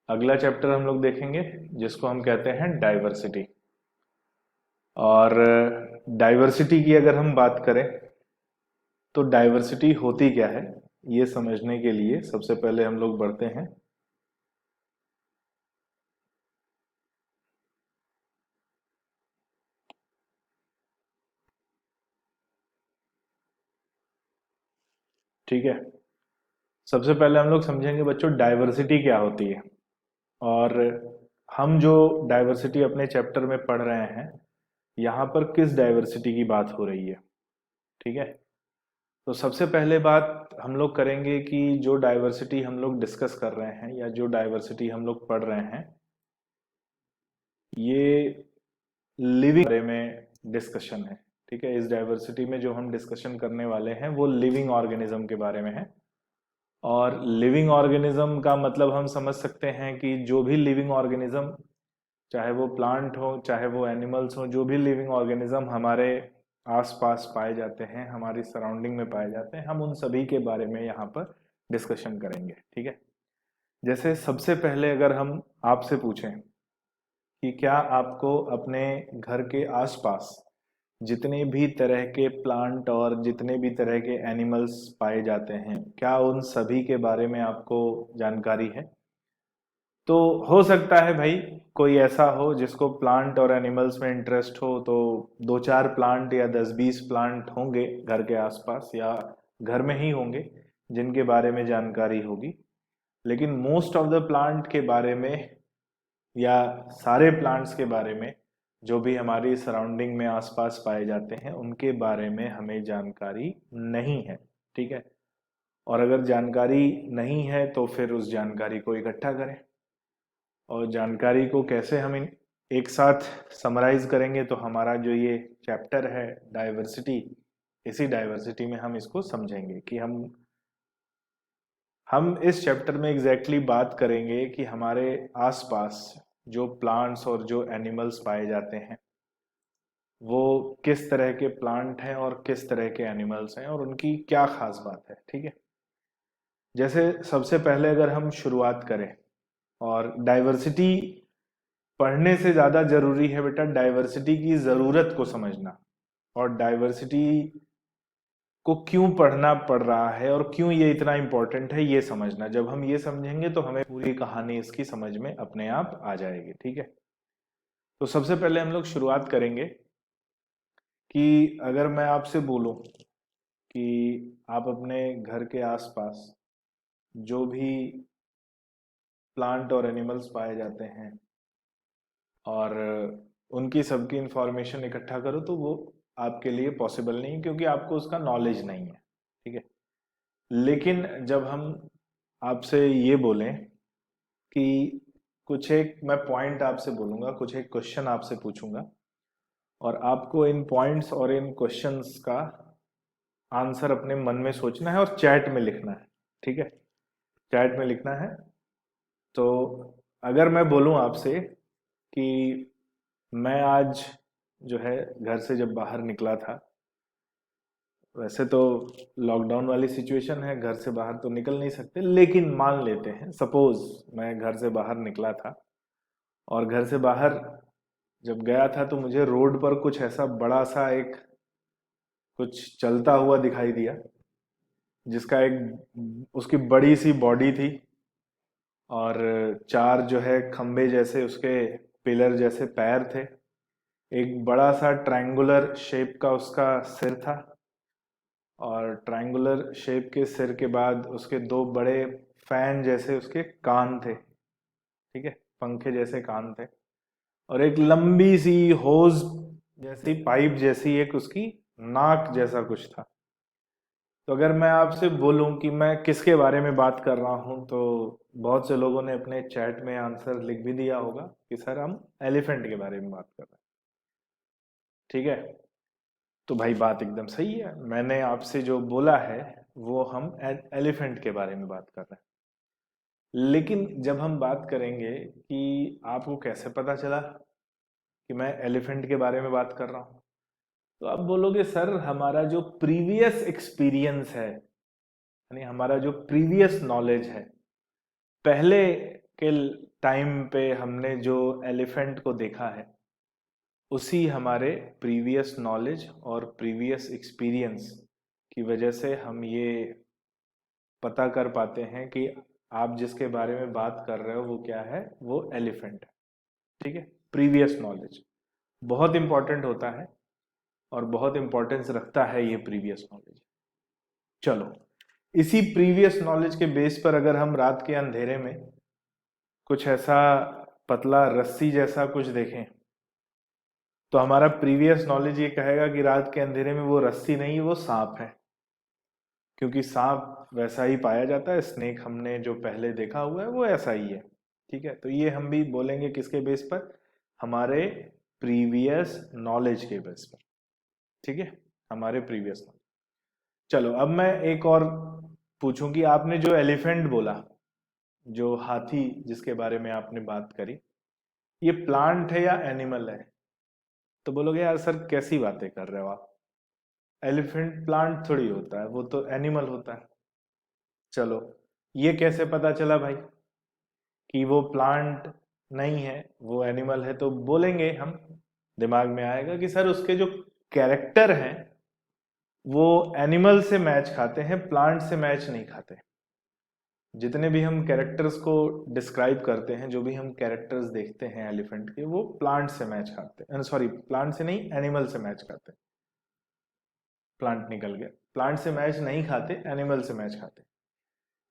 अगला चैप्टर हम लोग देखेंगे जिसको हम कहते हैं डाइवर्सिटी। और डाइवर्सिटी की अगर हम बात करें तो डाइवर्सिटी होती क्या है, ये समझने के लिए सबसे पहले हम लोग बढ़ते हैं। ठीक है, सबसे पहले हम लोग समझेंगे बच्चों डाइवर्सिटी क्या होती है। और हम जो डाइवर्सिटी अपने चैप्टर में पढ़ रहे हैं, यहाँ पर किस डाइवर्सिटी की बात हो रही है। ठीक है, तो सबसे पहले बात हम लोग करेंगे कि जो डाइवर्सिटी हम लोग डिस्कस कर रहे हैं या जो डाइवर्सिटी हम लोग पढ़ रहे हैं, ये लिविंग बारे में डिस्कशन है। ठीक है, इस डाइवर्सिटी में जो हम डिस्कशन करने वाले हैं वो लिविंग ऑर्गेनिज्म के बारे में है। और लिविंग ऑर्गेनिज्म का मतलब हम समझ सकते हैं कि जो भी लिविंग ऑर्गेनिज्म, चाहे वो प्लांट हो चाहे वो एनिमल्स हो, जो भी लिविंग ऑर्गेनिज्म हमारे आसपास पाए जाते हैं, हमारी सराउंडिंग में पाए जाते हैं, हम उन सभी के बारे में यहाँ पर डिस्कशन करेंगे। ठीक है, जैसे सबसे पहले अगर हम आपसे पूछें कि क्या आपको अपने घर के आसपास जितने भी तरह के प्लांट और जितने भी तरह के एनिमल्स पाए जाते हैं, क्या उन सभी के बारे में आपको जानकारी है? तो हो सकता है भाई कोई ऐसा हो जिसको प्लांट और एनिमल्स में इंटरेस्ट हो, तो दो चार प्लांट या 10-20 प्लांट होंगे घर के आसपास या घर में ही होंगे जिनके बारे में जानकारी होगी। लेकिन मोस्ट ऑफ द प्लांट के बारे में या सारे प्लांट्स के बारे में, जो भी हमारी सराउंडिंग में आसपास पाए जाते हैं, उनके बारे में हमें जानकारी नहीं है। ठीक है, और अगर जानकारी नहीं है तो फिर उस जानकारी को इकट्ठा करें। और जानकारी को कैसे हम एक साथ समराइज करेंगे, तो हमारा जो ये चैप्टर है डाइवर्सिटी, इसी डाइवर्सिटी में हम इसको समझेंगे कि हम इस चैप्टर में एग्जैक्टली बात करेंगे कि हमारे आसपास जो प्लांट्स और जो एनिमल्स पाए जाते हैं वो किस तरह के प्लांट हैं और किस तरह के एनिमल्स हैं और उनकी क्या खास बात है। ठीक है, जैसे सबसे पहले अगर हम शुरुआत करें, और डाइवर्सिटी पढ़ने से ज्यादा जरूरी है बेटा डाइवर्सिटी की जरूरत को समझना, और डाइवर्सिटी को क्यों पढ़ना पड़ रहा है और क्यों ये इतना इंपॉर्टेंट है ये समझना। जब हम ये समझेंगे तो हमें पूरी कहानी इसकी समझ में अपने आप आ जाएगी। ठीक है, तो सबसे पहले हम लोग शुरुआत करेंगे कि अगर मैं आपसे बोलूं कि आप अपने घर के आसपास जो भी प्लांट और एनिमल्स पाए जाते हैं और उनकी सबकी इंफॉर्मेशन इकट्ठा करो, तो वो आपके लिए पॉसिबल नहीं है क्योंकि आपको उसका नॉलेज नहीं है। ठीक है, लेकिन जब हम आपसे ये बोलें कि कुछ एक मैं पॉइंट आपसे बोलूंगा, कुछ एक क्वेश्चन आपसे पूछूंगा और आपको इन पॉइंट्स और इन क्वेश्चंस का आंसर अपने मन में सोचना है और चैट में लिखना है। ठीक है, चैट में लिखना है। तो अगर मैं बोलूं आपसे कि मैं आज जो है घर से जब बाहर निकला था, वैसे तो लॉकडाउन वाली सिचुएशन है, घर से बाहर तो निकल नहीं सकते, लेकिन मान लेते हैं सपोज मैं घर से बाहर निकला था और घर से बाहर जब गया था तो मुझे रोड पर कुछ ऐसा बड़ा सा एक कुछ चलता हुआ दिखाई दिया, जिसका एक उसकी बड़ी सी बॉडी थी और चार जो है खंबे जैसे उसके पिलर जैसे पैर थे, एक बड़ा सा ट्रायंगुलर शेप का उसका सिर था और ट्रायंगुलर शेप के सिर के बाद उसके दो बड़े फैन जैसे उसके कान थे। ठीक है, पंखे जैसे कान थे और एक लंबी सी होज जैसी पाइप जैसी एक उसकी नाक जैसा कुछ था। तो अगर मैं आपसे बोलूं कि मैं किसके बारे में बात कर रहा हूं, तो बहुत से लोगों ने अपने चैट में आंसर लिख भी दिया होगा कि सर हम एलिफेंट के बारे में बात कर रहे हैं। ठीक है, तो भाई बात एकदम सही है, मैंने आपसे जो बोला है वो हम एलिफेंट के बारे में बात कर रहे हैं। लेकिन जब हम बात करेंगे कि आपको कैसे पता चला कि मैं एलिफेंट के बारे में बात कर रहा हूं, तो आप बोलोगे सर हमारा जो प्रीवियस एक्सपीरियंस है, यानी हमारा जो प्रीवियस नॉलेज है, पहले के टाइम पे हमने जो एलिफेंट को देखा है, उसी हमारे प्रीवियस नॉलेज और प्रीवियस एक्सपीरियंस की वजह से हम ये पता कर पाते हैं कि आप जिसके बारे में बात कर रहे हो वो क्या है, वो एलिफेंट है। ठीक है, प्रीवियस नॉलेज बहुत इंपॉर्टेंट होता है और बहुत इंपॉर्टेंस रखता है ये प्रीवियस नॉलेज। चलो, इसी प्रीवियस नॉलेज के बेस पर अगर हम रात के अंधेरे में कुछ ऐसा पतला रस्सी जैसा कुछ देखें, तो हमारा प्रीवियस नॉलेज ये कहेगा कि रात के अंधेरे में वो रस्सी नहीं, वो सांप है, क्योंकि सांप वैसा ही पाया जाता है, स्नेक हमने जो पहले देखा हुआ है वो ऐसा ही है। ठीक है, तो ये हम भी बोलेंगे किसके बेस पर, हमारे प्रीवियस नॉलेज के बेस पर। ठीक है, हमारे प्रीवियस नॉलेज। चलो, अब मैं एक और पूछूं कि आपने जो एलिफेंट बोला, जो हाथी जिसके बारे में आपने बात करी, ये प्लांट है या एनिमल है? तो बोलोगे यार सर कैसी बातें कर रहे हो आप, एलिफेंट प्लांट थोड़ी होता है, वो तो एनिमल होता है। चलो, ये कैसे पता चला भाई कि वो प्लांट नहीं है, वो एनिमल है? तो बोलेंगे हम, दिमाग में आएगा कि सर उसके जो कैरेक्टर हैं वो एनिमल से मैच खाते हैं, प्लांट से मैच नहीं खाते। जितने भी हम कैरेक्टर्स को डिस्क्राइब करते हैं, जो भी हम कैरेक्टर्स देखते हैं एलिफेंट के, वो प्लांट से मैच खाते हैं, सॉरी प्लांट से नहीं, एनिमल से मैच खाते हैं। प्लांट निकल गया, प्लांट से मैच नहीं खाते, एनिमल से मैच खाते।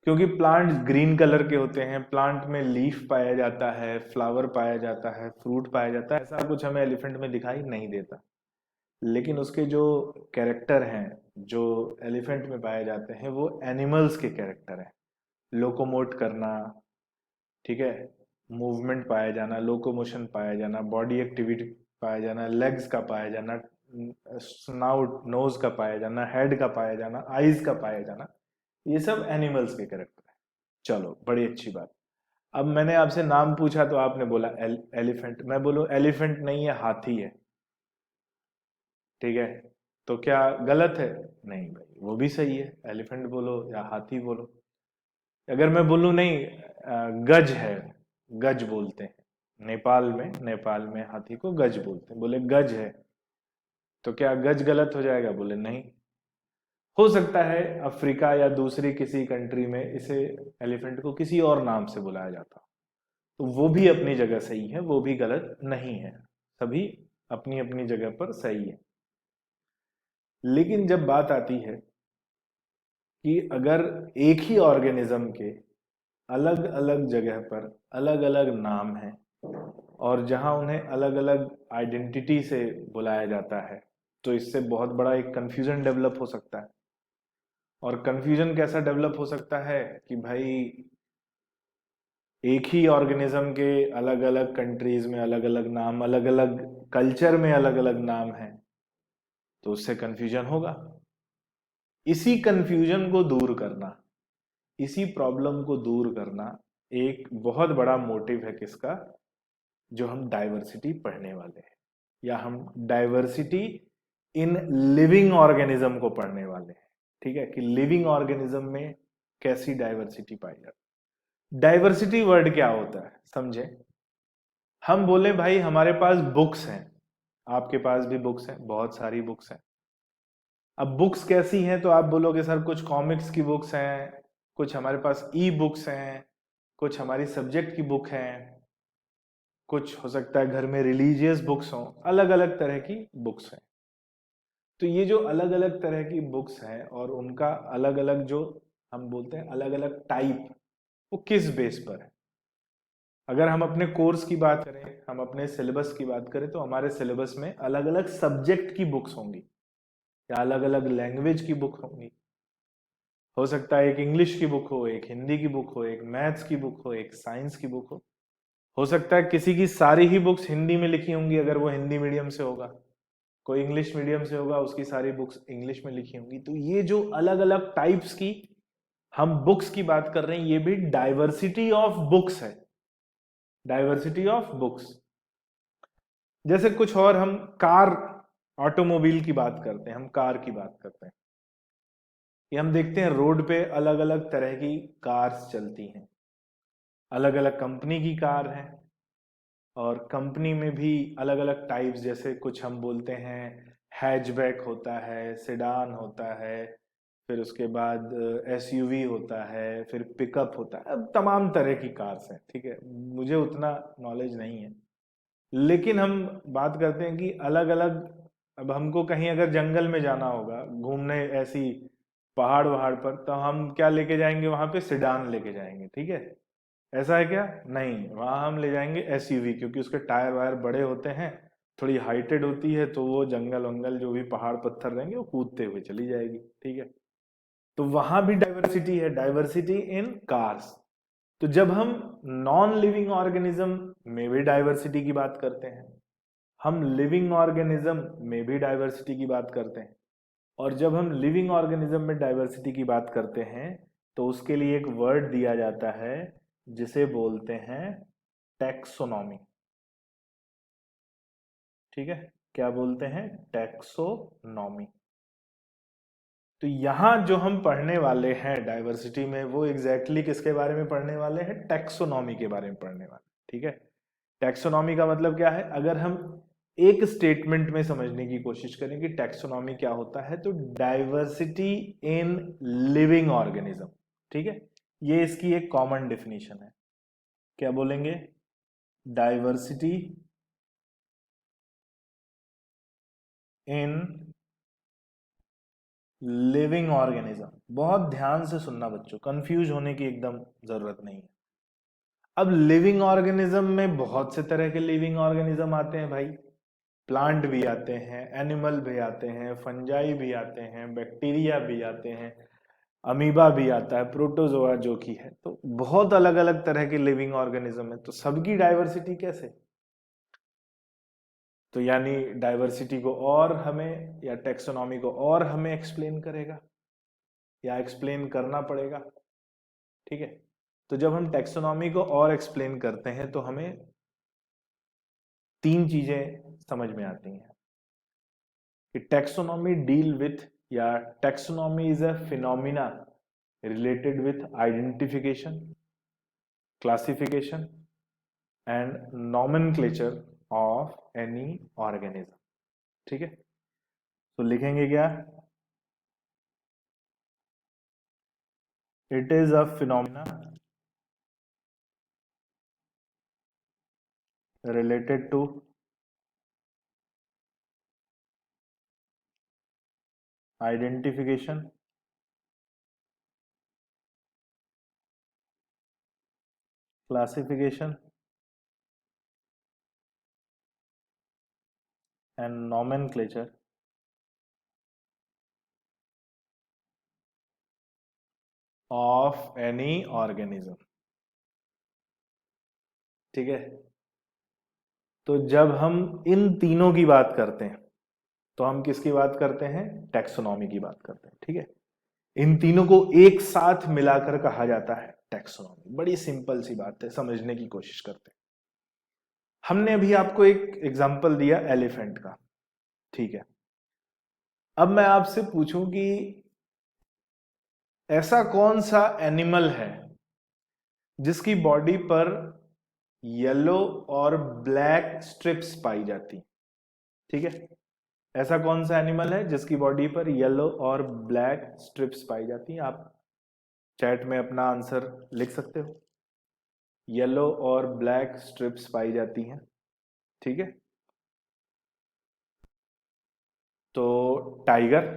क्योंकि प्लांट ग्रीन कलर के होते हैं, प्लांट में लीफ पाया जाता है, फ्लावर पाया जाता है, फ्रूट पाया जाता है, ऐसा कुछ हमें एलिफेंट में दिखाई नहीं देता। लेकिन उसके जो कैरेक्टर हैं, जो एलिफेंट में पाए जाते हैं, वो एनिमल्स के कैरेक्टर हैं। लोकोमोट करना, ठीक है, मूवमेंट पाया जाना, लोकोमोशन पाया जाना, बॉडी एक्टिविटी पाया जाना, लेग्स का पाया जाना, स्नाउट नोज का पाया जाना, हेड का पाया जाना, आईज का पाया जाना, ये सब एनिमल्स के कैरेक्टर है। चलो, बड़ी अच्छी बात। अब मैंने आपसे नाम पूछा तो आपने बोला एलिफेंट, मैं बोलूं एलिफेंट नहीं है, हाथी है, ठीक है, तो क्या गलत है? नहीं भाई, वो भी सही है, एलिफेंट बोलो या हाथी बोलो। अगर मैं बोलूं नहीं, गज है, गज बोलते हैं नेपाल में हाथी को गज बोलते हैं, बोले गज है, तो क्या गज गलत हो जाएगा? बोले नहीं। हो सकता है अफ्रीका या दूसरी किसी कंट्री में इसे, एलिफेंट को किसी और नाम से बुलाया जाता, तो वो भी अपनी जगह सही है, वो भी गलत नहीं है, सभी अपनी अपनी जगह पर सही है। लेकिन जब बात आती है कि अगर एक ही ऑर्गेनिज्म के अलग अलग जगह पर अलग अलग नाम हैं और जहां उन्हें अलग अलग आइडेंटिटी से बुलाया जाता है, तो इससे बहुत बड़ा एक कंफ्यूजन डेवलप हो सकता है। और कंफ्यूजन कैसा डेवलप हो सकता है कि भाई एक ही ऑर्गेनिज्म के अलग अलग कंट्रीज में अलग अलग नाम, अलग अलग कल्चर में अलग अलग नाम है, तो उससे कंफ्यूजन होगा। इसी कंफ्यूजन को दूर करना, इसी प्रॉब्लम को दूर करना एक बहुत बड़ा मोटिव है किसका, जो हम डाइवर्सिटी पढ़ने वाले हैं, या हम डाइवर्सिटी इन लिविंग ऑर्गेनिज्म को पढ़ने वाले हैं। ठीक है, कि लिविंग ऑर्गेनिज्म में कैसी डाइवर्सिटी पाई जाती है। डाइवर्सिटी वर्ड क्या होता है समझे? हम बोले भाई हमारे पास बुक्स हैं, आपके पास भी बुक्स हैं, बहुत सारी बुक्स हैं। अब बुक्स कैसी हैं? तो आप बोलोगे सर कुछ कॉमिक्स की बुक्स हैं, कुछ हमारे पास ई बुक्स हैं, कुछ हमारी सब्जेक्ट की बुक हैं, कुछ हो सकता है घर में रिलीजियस बुक्स हों, अलग अलग तरह की बुक्स हैं। तो ये जो अलग अलग तरह की बुक्स हैं और उनका अलग अलग जो हम बोलते हैं अलग अलग टाइप, वो किस बेस पर है? अगर हम अपने कोर्स की बात करें, हम अपने सिलेबस की बात करें, तो हमारे सिलेबस में अलग अलग सब्जेक्ट की बुक्स होंगी या अलग अलग लैंग्वेज की बुक होंगी। हो सकता है एक इंग्लिश की बुक हो, एक हिंदी की बुक हो, एक मैथ्स की बुक हो, एक साइंस की बुक हो सकता है किसी की सारी ही बुक्स हिंदी में लिखी होंगी अगर वो हिंदी मीडियम से होगा, कोई इंग्लिश मीडियम से होगा उसकी सारी बुक्स इंग्लिश में लिखी होंगी। तो ये जो अलग अलग टाइप्स की हम बुक्स की बात कर रहे हैं, ये भी डाइवर्सिटी ऑफ बुक्स है, डाइवर्सिटी ऑफ बुक्स। जैसे कुछ और हम कार, ऑटोमोबाइल की बात करते हैं, हम कार की बात करते हैं, ये हम देखते हैं रोड पे अलग अलग तरह की कार्स चलती हैं। अलग अलग कंपनी की कार है, और कंपनी में भी अलग अलग टाइप्स, जैसे कुछ हम बोलते हैं हैचबैक होता है, सेडान होता है, फिर उसके बाद एसयूवी होता है, फिर पिकअप होता है, अब तमाम तरह की कार्स हैं, ठीक है। मुझे उतना नॉलेज नहीं है, लेकिन हम बात करते हैं कि अलग अलग, अब हमको कहीं अगर जंगल में जाना होगा घूमने, ऐसी पहाड़ वहाड़ पर, तो हम क्या लेके जाएंगे वहां पे? सिडान लेके जाएंगे, ठीक है। ऐसा है क्या? नहीं, वहां हम ले जाएंगे एसयूवी, क्योंकि उसके टायर वायर बड़े होते हैं, थोड़ी हाइटेड होती है, तो वो जंगल वंगल जो भी पहाड़ पत्थर रहेंगे वो कूदते हुए चली जाएगी, ठीक है। तो वहां भी डाइवर्सिटी है, डाइवर्सिटी इन कार्स। तो जब हम नॉन लिविंग ऑर्गेनिज्म में भी डाइवर्सिटी की बात करते हैं, हम लिविंग ऑर्गेनिज्म में भी डाइवर्सिटी की बात करते हैं, और जब हम लिविंग ऑर्गेनिज्म में डाइवर्सिटी की बात करते हैं, तो उसके लिए एक वर्ड दिया जाता है जिसे बोलते हैं टैक्सोनॉमी, ठीक है। क्या बोलते हैं? टैक्सोनॉमी। तो यहां जो हम पढ़ने वाले हैं डाइवर्सिटी में, वो एग्जैक्टली किसके बारे में पढ़ने वाले हैं? टैक्सोनॉमी के बारे में पढ़ने वाले, ठीक है। टैक्सोनॉमी का मतलब क्या है? अगर हम एक स्टेटमेंट में समझने की कोशिश करें कि टैक्सोनॉमी क्या होता है, तो डाइवर्सिटी इन लिविंग ऑर्गेनिज्म, ठीक है। ये इसकी एक कॉमन डेफिनेशन है। क्या बोलेंगे? Diversity in living organism. बहुत ध्यान से सुनना बच्चों, कंफ्यूज होने की एकदम जरूरत नहीं है। अब लिविंग ऑर्गेनिज्म में बहुत से तरह के लिविंग ऑर्गेनिज्म आते हैं भाई। प्लांट भी आते हैं, एनिमल भी आते हैं, फंजाई भी आते हैं, बैक्टीरिया भी आते हैं, अमीबा भी आता है, प्रोटोजोआ जो कि है। तो बहुत अलग अलग तरह के लिविंग ऑर्गेनिज्म है, तो सबकी डाइवर्सिटी कैसे? तो यानी डाइवर्सिटी को और हमें, या टेक्सोनॉमी को और हमें एक्सप्लेन करेगा, या एक्सप्लेन करना पड़ेगा, ठीक है। तो जब हम टेक्सोनॉमी को और एक्सप्लेन करते हैं, तो हमें तीन चीजें समझ में आती हैं कि टैक्सोनॉमी डील विथ, या taxonomy is a phenomena related with identification, classification and nomenclature of any organism, ठीक है। तो लिखेंगे क्या? It is a phenomena related to identification, classification and nomenclature of any organism, ठीक है। तो जब हम इन तीनों की बात करते हैं, तो हम किसकी बात करते हैं? टैक्सोनॉमी की बात करते हैं, ठीक है। इन तीनों को एक साथ मिलाकर कहा जाता है टैक्सोनॉमी। बड़ी सिंपल सी बात है, समझने की कोशिश करते हैं। हमने अभी आपको एक एग्जांपल दिया एलिफेंट का, ठीक है। अब मैं आपसे पूछूं कि ऐसा कौन सा एनिमल है जिसकी बॉडी पर येलो और ब्लैक स्ट्रिप्स पाई जाती, ठीक है। ऐसा कौन सा एनिमल है जिसकी बॉडी पर येलो और ब्लैक स्ट्रिप्स पाई जाती हैं? आप चैट में अपना आंसर लिख सकते हो। येलो और ब्लैक स्ट्रिप्स पाई जाती हैं, ठीक है। तो टाइगर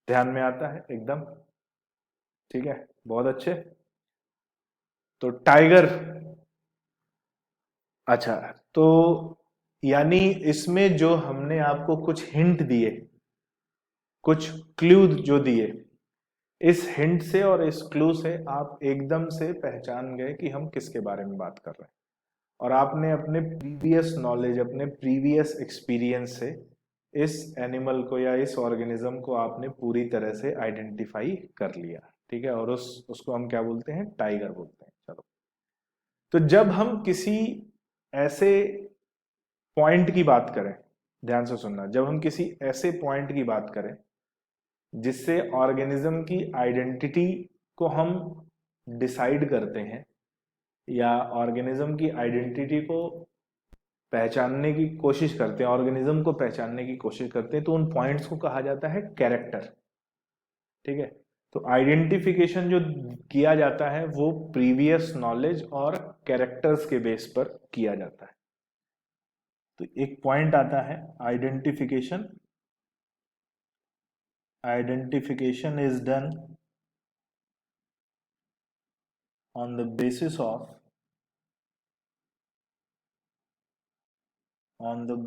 ध्यान में आता है एकदम, ठीक है, बहुत अच्छे। तो टाइगर, अच्छा, तो यानी इसमें जो हमने आपको कुछ हिंट दिए, कुछ क्लू जो दिए, इस हिंट से और इस क्लू से आप एकदम से पहचान गए कि हम किसके बारे में बात कर रहे हैं, और आपने अपने प्रीवियस नॉलेज, अपने प्रीवियस एक्सपीरियंस से इस एनिमल को या इस ऑर्गेनिज्म को आपने पूरी तरह से आइडेंटिफाई कर लिया, ठीक है। और उसको हम क्या बोलते हैं? टाइगर बोलते हैं। चलो, तो जब हम किसी ऐसे पॉइंट की बात करें, ध्यान से सुनना, जब हम किसी ऐसे पॉइंट की बात करें जिससे ऑर्गेनिज्म की आइडेंटिटी को हम डिसाइड करते हैं, या ऑर्गेनिज्म की आइडेंटिटी को पहचानने की कोशिश करते हैं, ऑर्गेनिज्म को पहचानने की कोशिश करते हैं, तो उन पॉइंट्स को कहा जाता है कैरेक्टर। ठीक है, तो आइडेंटिफिकेशन जो किया जाता है वो प्रीवियस नॉलेज और कैरेक्टर्स के बेस पर किया जाता है। तो एक पॉइंट आता है identification. Identification is done on the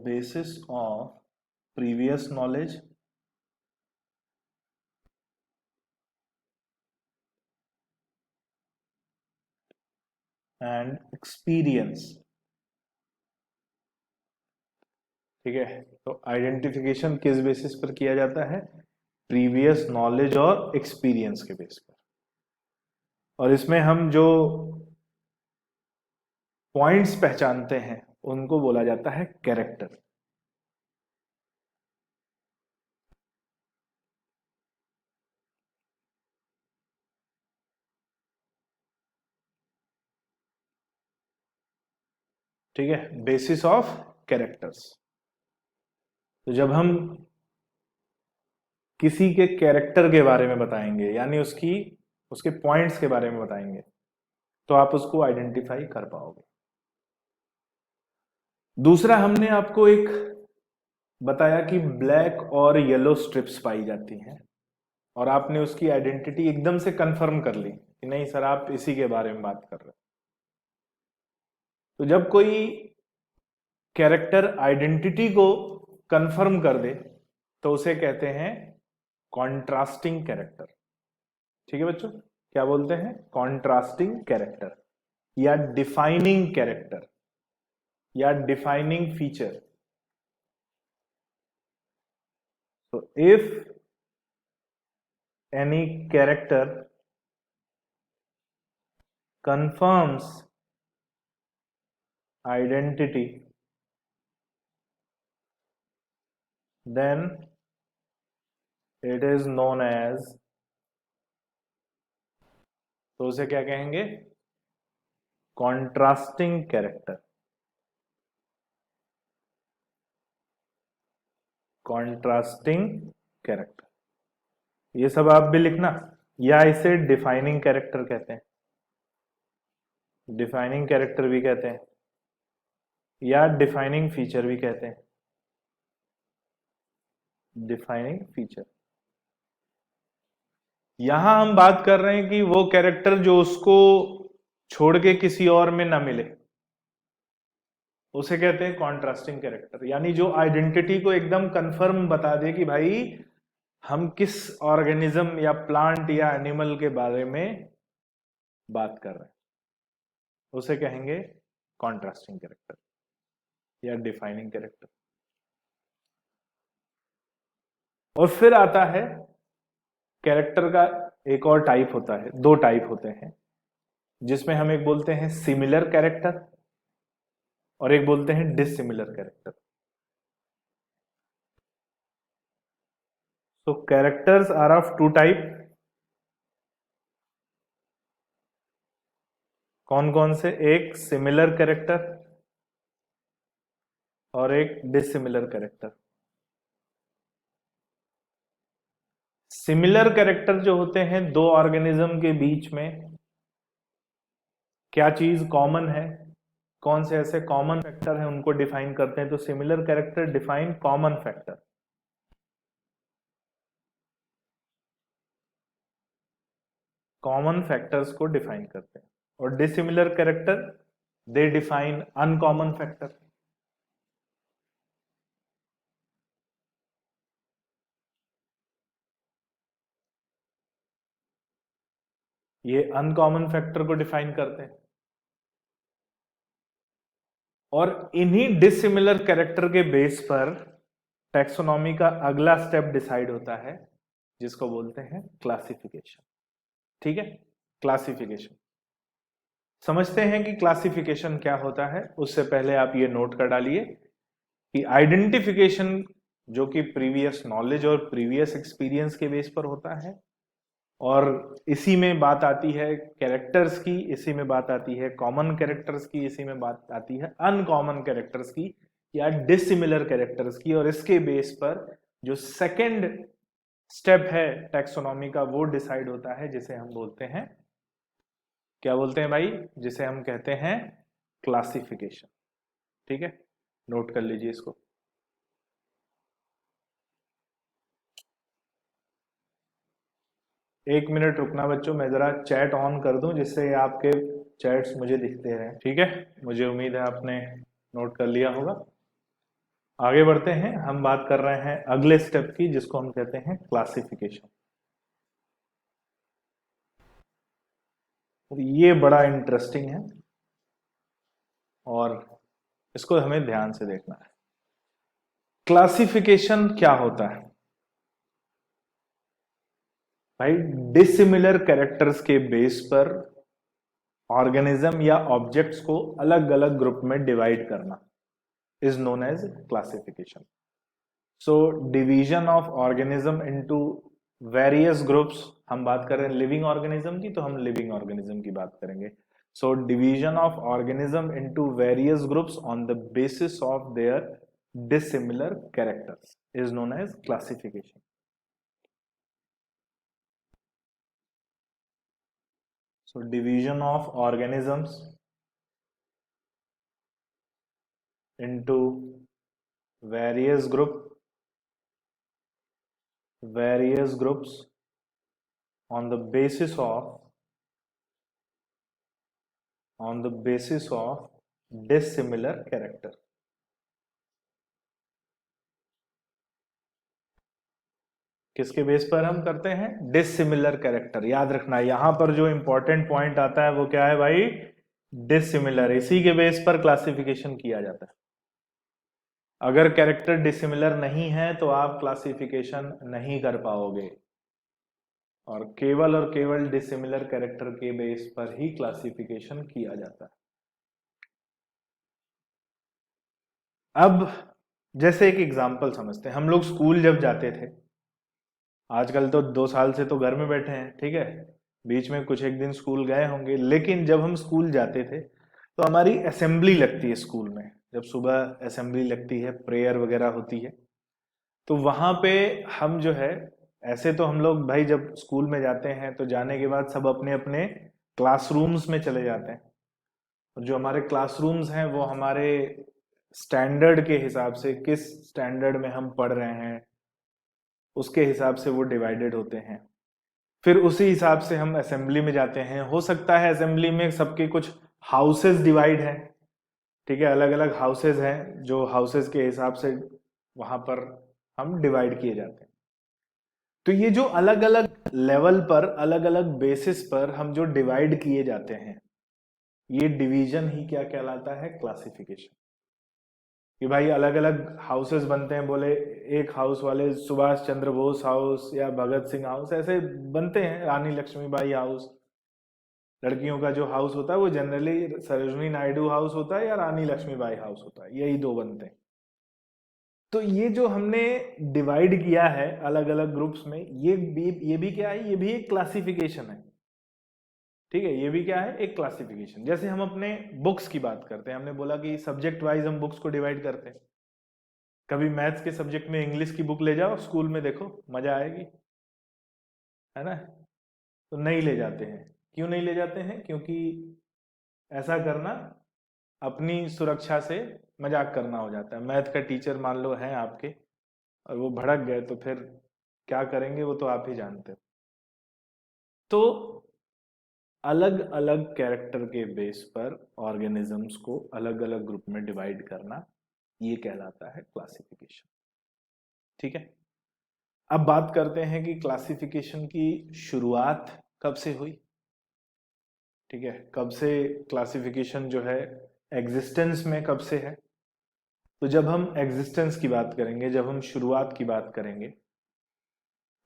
basis of previous knowledge and experience। ठीक है, तो आइडेंटिफिकेशन किस बेसिस पर किया जाता है? प्रीवियस नॉलेज और एक्सपीरियंस के बेस पर। और इसमें हम जो पॉइंट्स पहचानते हैं उनको बोला जाता है कैरेक्टर। ठीक है, बेसिस ऑफ कैरेक्टर्स। तो जब हम किसी के कैरेक्टर के बारे में बताएंगे, यानी उसके पॉइंट्स के बारे में बताएंगे, तो आप उसको आइडेंटिफाई कर पाओगे। दूसरा, हमने आपको एक बताया कि ब्लैक और येलो स्ट्रिप्स पाई जाती हैं, और आपने उसकी आइडेंटिटी एकदम से कंफर्म कर ली कि नहीं सर, आप इसी के बारे में बात कर रहे हैं। तो जब कोई कैरेक्टर आइडेंटिटी को कंफर्म कर दे तो उसे कहते हैं कॉन्ट्रास्टिंग कैरेक्टर। ठीक है बच्चों, क्या बोलते हैं? कॉन्ट्रास्टिंग कैरेक्टर या डिफाइनिंग कैरेक्टर या डिफाइनिंग फीचर। तो if any character confirms identity, then it is known as, तो उसे क्या कहेंगे? Contrasting character. कॉन्ट्रास्टिंग कैरेक्टर, ये सब आप भी लिखना, या इसे डिफाइनिंग कैरेक्टर कहते हैं, डिफाइनिंग कैरेक्टर भी कहते हैं, या डिफाइनिंग फीचर भी कहते हैं। डिफाइनिंग फीचर, यहां हम बात कर रहे हैं कि वो कैरेक्टर जो उसको छोड़ के किसी और में ना मिले, उसे कहते हैं कॉन्ट्रास्टिंग कैरेक्टर। यानी जो आइडेंटिटी को एकदम कंफर्म बता दे कि भाई हम किस ऑर्गेनिज्म या प्लांट या एनिमल के बारे में बात कर रहे हैं, उसे कहेंगे कॉन्ट्रास्टिंग कैरेक्टर या डिफाइनिंग कैरेक्टर। और फिर आता है कैरेक्टर का एक और टाइप होता है, दो टाइप होते हैं, जिसमें हम एक बोलते हैं सिमिलर कैरेक्टर और एक बोलते हैं dissimilar character. So characters are of two type। कौन कौन से? एक सिमिलर कैरेक्टर और एक डिसिमिलर कैरेक्टर। सिमिलर कैरेक्टर जो होते हैं, दो ऑर्गेनिज्म के बीच में क्या चीज कॉमन है, कौन से ऐसे कॉमन फैक्टर हैं, उनको डिफाइन करते हैं। तो similar character define common factor. Common factors को डिफाइन करते हैं। और डिसिमिलर कैरेक्टर दे डिफाइन अनकॉमन फैक्टर। ये अनकॉमन फैक्टर को डिफाइन करते हैं। और इन्हीं डिसिमिलर कैरेक्टर के बेस पर टैक्सोनॉमी का अगला स्टेप डिसाइड होता है, जिसको बोलते हैं क्लासिफिकेशन। ठीक है, क्लासिफिकेशन समझते हैं कि क्लासिफिकेशन क्या होता है। उससे पहले आप ये नोट कर डालिए कि आइडेंटिफिकेशन जो कि प्रीवियस नॉलेज और प्रीवियस एक्सपीरियंस के बेस पर होता है, और इसी में बात आती है कैरेक्टर्स की, इसी में बात आती है कॉमन कैरेक्टर्स की, इसी में बात आती है अनकॉमन कैरेक्टर्स की या डिसिमिलर कैरेक्टर्स की। और इसके बेस पर जो सेकंड स्टेप है टैक्सोनॉमी का वो डिसाइड होता है, जिसे हम बोलते हैं, क्या बोलते हैं भाई, जिसे हम कहते हैं क्लासिफिकेशन। ठीक है, नोट कर लीजिए इसको। एक मिनट रुकना बच्चों, मैं जरा चैट ऑन कर दूं जिससे आपके चैट्स मुझे दिखते रहें। ठीक है, मुझे उम्मीद है आपने नोट कर लिया होगा। आगे बढ़ते हैं, हम बात कर रहे हैं अगले स्टेप की, जिसको हम कहते हैं क्लासिफिकेशन। ये बड़ा इंटरेस्टिंग है और इसको हमें ध्यान से देखना है। क्लासिफिकेशन क्या होता है भाई? डिसिमिलर कैरेक्टर्स के बेस पर ऑर्गेनिज्म या ऑब्जेक्ट्स को अलग अलग ग्रुप में डिवाइड करना is known as classification. So division of organism into various groups, हम बात कर रहे हैं लिविंग ऑर्गेनिज्म की, तो हम लिविंग ऑर्गेनिज्म की बात करेंगे। So division of organism into various groups on the basis of their dissimilar characters is known as classification. So division of organisms into various groups on the basis of dissimilar character। किसके base पर हम करते हैं? Dissimilar character. याद रखना यहां पर जो इंपॉर्टेंट पॉइंट आता है वो क्या है भाई? डिसिमिलर। इसी के बेस पर क्लासिफिकेशन किया जाता है। अगर कैरेक्टर डिसिमिलर नहीं है तो आप क्लासिफिकेशन नहीं कर पाओगे, और केवल डिसिमिलर कैरेक्टर के बेस पर ही क्लासिफिकेशन किया जाता है। अब जैसे एक एग्जांपल समझते हैं, हम लोग स्कूल जब जाते थे, आजकल तो 2 साल से तो घर में बैठे हैं, ठीक है, बीच में कुछ एक दिन स्कूल गए होंगे, लेकिन जब हम स्कूल जाते थे तो हमारी असेंबली लगती है स्कूल में। जब सुबह असेंबली लगती है, प्रेयर वगैरह होती है, तो वहां पे हम जो है, ऐसे तो हम लोग भाई जब स्कूल में जाते हैं तो जाने के बाद सब अपने अपने क्लासरूम्स में चले जाते हैं। और जो हमारे क्लासरूम्स हैं वो हमारे स्टैंडर्ड के हिसाब से, किस स्टैंडर्ड में हम पढ़ रहे हैं उसके हिसाब से वो डिवाइडेड होते हैं। फिर उसी हिसाब से हम असेंबली में जाते हैं। हो सकता है असेंबली में सबके कुछ हाउसेस डिवाइड हैं, ठीक है, अलग अलग हाउसेस हैं, जो हाउसेस के हिसाब से वहां पर हम डिवाइड किए जाते हैं। तो ये जो अलग अलग लेवल पर, अलग अलग बेसिस पर हम जो डिवाइड किए जाते हैं, ये डिवीजन ही क्या कहलाता है? क्लासिफिकेशन। कि भाई अलग अलग हाउसेस बनते हैं, बोले एक हाउस वाले सुभाष चंद्र बोस हाउस या भगत सिंह हाउस ऐसे बनते हैं, रानी लक्ष्मीबाई हाउस। लड़कियों का जो हाउस होता है वो जनरली सरोजनी नायडू हाउस होता है या रानी लक्ष्मीबाई हाउस होता है, यही दो बनते हैं। तो ये जो हमने डिवाइड किया है अलग अलग ग्रुप्स में, ये भी क्या है? ये भी एक क्लासिफिकेशन है। ठीक है, ये भी क्या है? एक क्लासिफिकेशन। जैसे हम अपने बुक्स की बात करते हैं, हमने बोला कि सब्जेक्ट वाइज हम बुक्स को डिवाइड करते हैं। कभी मैथ्स के सब्जेक्ट में इंग्लिश की बुक ले जाओ स्कूल में, देखो मजा आएगी, है ना? तो नहीं ले जाते हैं। क्यों नहीं ले जाते हैं? क्योंकि ऐसा करना अपनी सुरक्षा से मजाक करना हो जाता है। मैथ का टीचर मान लो है आपके और वो भड़क गए तो फिर क्या करेंगे वो तो आप ही जानते हो। तो अलग अलग कैरेक्टर के बेस पर ऑर्गेनिजम्स को अलग अलग ग्रुप में डिवाइड करना, ये कहलाता है क्लासिफिकेशन। ठीक है, अब बात करते हैं कि क्लासिफिकेशन की शुरुआत कब से हुई। ठीक है, कब से क्लासिफिकेशन जो है एग्जिस्टेंस में कब से है? तो जब हम एग्जिस्टेंस की बात करेंगे, जब हम शुरुआत की बात करेंगे,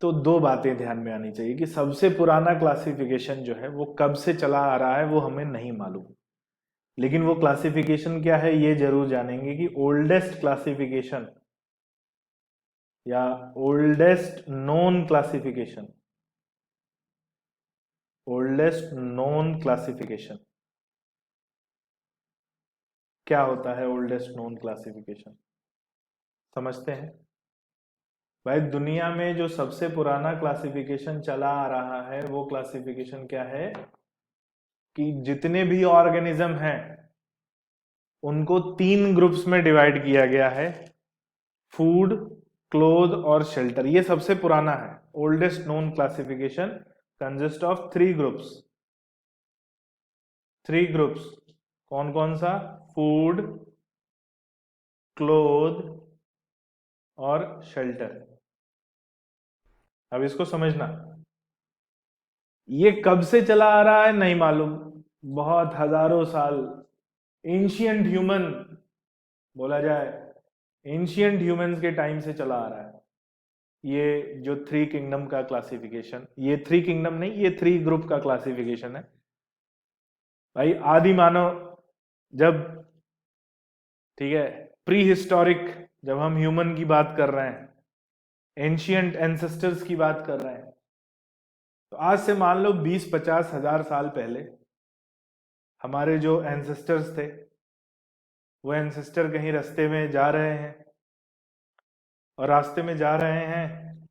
तो दो बातें ध्यान में आनी चाहिए कि सबसे पुराना क्लासिफिकेशन जो है वो कब से चला आ रहा है वो हमें नहीं मालूम, लेकिन वो क्लासिफिकेशन क्या है ये जरूर जानेंगे कि ओल्डेस्ट क्लासिफिकेशन या oldest known classification oldest known classification. क्या होता है ओल्डेस्ट नोन क्लासिफिकेशन, समझते हैं? भाई दुनिया में जो सबसे पुराना क्लासिफिकेशन चला आ रहा है वो क्लासिफिकेशन क्या है कि जितने भी ऑर्गेनिज्म हैं उनको 3 ग्रुप्स में डिवाइड किया गया है, फूड, क्लोथ और शेल्टर। ये सबसे पुराना है। Oldest known classification consist of 3 groups. 3 groups कौन कौन सा? फूड, क्लोथ और शेल्टर। अब इसको समझना, ये कब से चला आ रहा है नहीं मालूम, बहुत हजारों साल, एंशियंट ह्यूमन बोला जाए, एंशियंट ह्यूमंस के टाइम से चला आ रहा है ये जो 3 किंगडम का क्लासिफिकेशन। ये 3 किंगडम नहीं, ये 3 ग्रुप का क्लासिफिकेशन है। भाई आदि मानव जब, ठीक है, प्री हिस्टोरिक, जब हम ह्यूमन की बात कर रहे हैं, एंशियंट एंसेस्टर्स की बात कर रहे हैं, तो आज से मान लो 20-50 हजार साल पहले हमारे जो एंसेस्टर्स थे, वो एंसेस्टर कहीं रास्ते में जा रहे हैं, और रास्ते में जा रहे हैं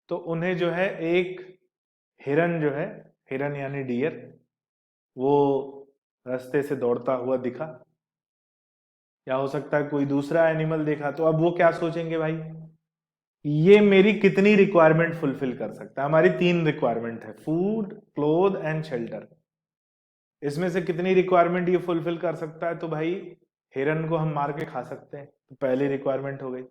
तो उन्हें जो है एक हिरन जो है, हिरन यानी डियर, वो रास्ते से दौड़ता हुआ दिखा, या हो सकता है कोई दूसरा एनिमल देखा। तो अब वो क्या सोचेंगे, भाई ये मेरी कितनी रिक्वायरमेंट फुलफिल कर सकता है? हमारी 3 रिक्वायरमेंट है, फूड, क्लोथ एंड शेल्टर। इसमें से कितनी रिक्वायरमेंट ये फुलफिल कर सकता है? तो भाई हिरन को हम मार के खा सकते हैं, तो पहली रिक्वायरमेंट हो गई।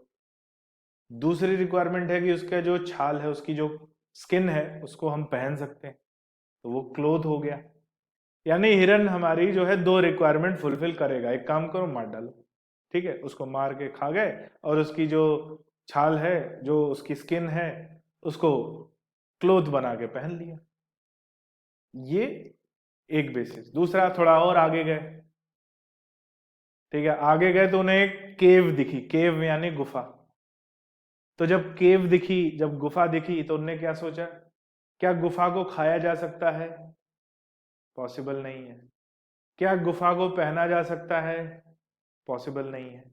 दूसरी रिक्वायरमेंट है कि उसका जो छाल है, उसकी जो स्किन है, उसको हम पहन सकते हैं, तो वो क्लोथ हो गया। यानी हिरन हमारी जो है 2 रिक्वायरमेंट फुलफिल करेगा। एक काम करो, मार डालो, ठीक है, उसको मार के खा गए, और उसकी जो छाल है, जो उसकी स्किन है, उसको क्लोथ बना के पहन लिया। ये एक बेसिस। दूसरा, थोड़ा और आगे गए, ठीक है, आगे गए तो उन्हें एक केव दिखी, केव यानी गुफा। तो जब केव दिखी, जब गुफा दिखी, तो उनने क्या सोचा, क्या गुफा को खाया जा सकता है? पॉसिबल नहीं है। क्या गुफा को पहना जा सकता है? पॉसिबल नहीं है।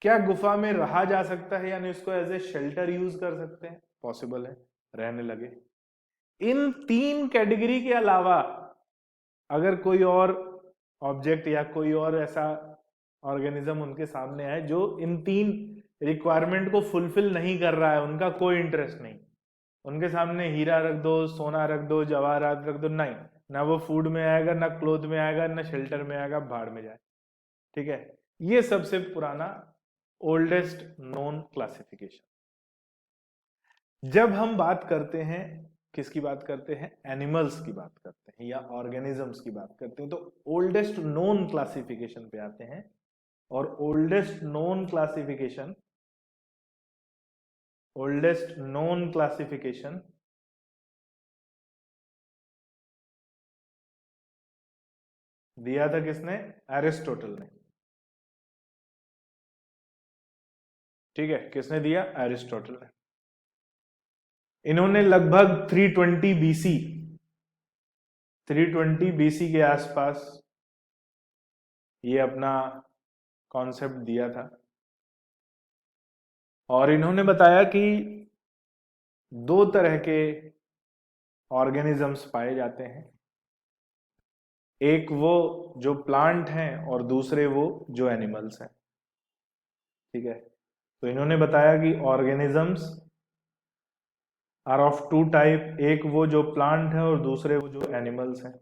क्या गुफा में रहा जा सकता है, यानी उसको एज ए शेल्टर यूज कर सकते हैं? पॉसिबल है, रहने लगे। इन 3 कैटेगरी के अलावा अगर कोई और ऑब्जेक्ट या कोई और ऐसा ऑर्गेनिज्म उनके सामने है जो इन 3 रिक्वायरमेंट को फुलफिल नहीं कर रहा है, उनका कोई इंटरेस्ट नहीं, उनके सामने हीरा रख दो, सोना रख दो, जवाहरात रख दो, नहीं, ना वो फूड में आएगा, ना क्लोथ में आएगा, ना शेल्टर में आएगा, भाड़ में जाए। ठीक है, ये सबसे पुराना ओल्डेस्ट नोन क्लासिफिकेशन। जब हम बात करते हैं, किसकी बात करते हैं? एनिमल्स की बात करते हैं या ऑर्गेनिजम्स की बात करते हैं, तो ओल्डेस्ट नोन क्लासिफिकेशन पे आते हैं। और ओल्डेस्ट नोन क्लासिफिकेशन दिया था किसने? एरिस्टोटल ने। ठीक है, किसने दिया? एरिस्टोटल ने। इन्होंने लगभग 320 बीसी, 320 बीसी के आसपास ये अपना कॉन्सेप्ट दिया था। और इन्होंने बताया कि 2 तरह के ऑर्गेनिजम्स पाए जाते हैं, एक वो जो प्लांट हैं और दूसरे वो जो एनिमल्स हैं। ठीक है, तो इन्होंने बताया कि ऑर्गेनिजम्स आर ऑफ 2 टाइप, एक वो जो प्लांट है और दूसरे वो जो एनिमल्स हैं।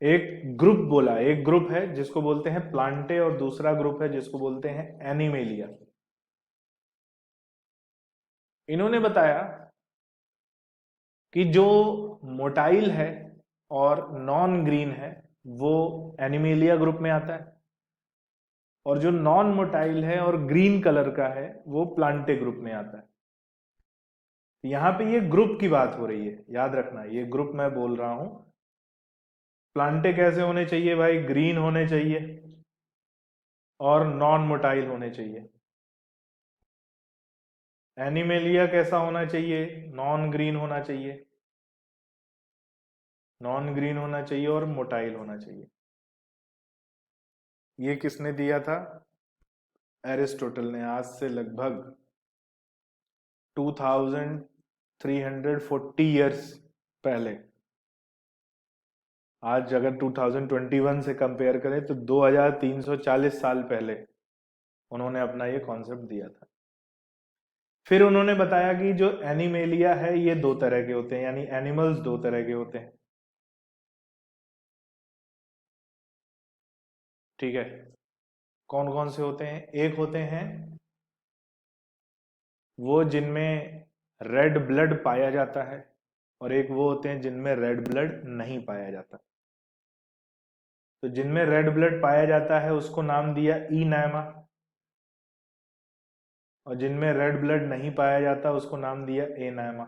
एक ग्रुप बोला, एक ग्रुप है जिसको बोलते हैं प्लांटे और दूसरा ग्रुप है जिसको बोलते हैं एनिमेलिया। इन्होंने बताया कि जो मोटाइल है और नॉन ग्रीन है वो एनिमेलिया ग्रुप में आता है, और जो नॉन मोटाइल है और ग्रीन कलर का है वो प्लांटे ग्रुप में आता है। यहां पे ये ग्रुप की बात हो रही है, याद रखना, ये ग्रुप मैं बोल रहा हूं। प्लांटे कैसे होने चाहिए भाई? ग्रीन होने चाहिए और नॉन मोटाइल होने चाहिए। एनिमेलिया कैसा होना चाहिए? नॉन ग्रीन होना चाहिए, नॉन ग्रीन होना चाहिए और मोटाइल होना चाहिए। ये किसने दिया था? एरिस्टोटल ने, आज से लगभग 2340 ईयर्स पहले। आज अगर 2021 से कंपेयर करें तो 2340 साल पहले उन्होंने अपना ये कॉन्सेप्ट दिया था। फिर उन्होंने बताया कि जो एनिमेलिया है ये दो तरह के होते हैं, यानी एनिमल्स दो तरह के होते हैं। ठीक है, कौन कौन से होते हैं? एक होते हैं वो जिनमें रेड ब्लड पाया जाता है, और एक वो होते हैं जिनमें रेड ब्लड नहीं पाया जाता। तो जिनमें रेड ब्लड पाया जाता है उसको नाम दिया इनैमा, और जिनमें रेड ब्लड नहीं पाया जाता उसको नाम दिया एनैमा।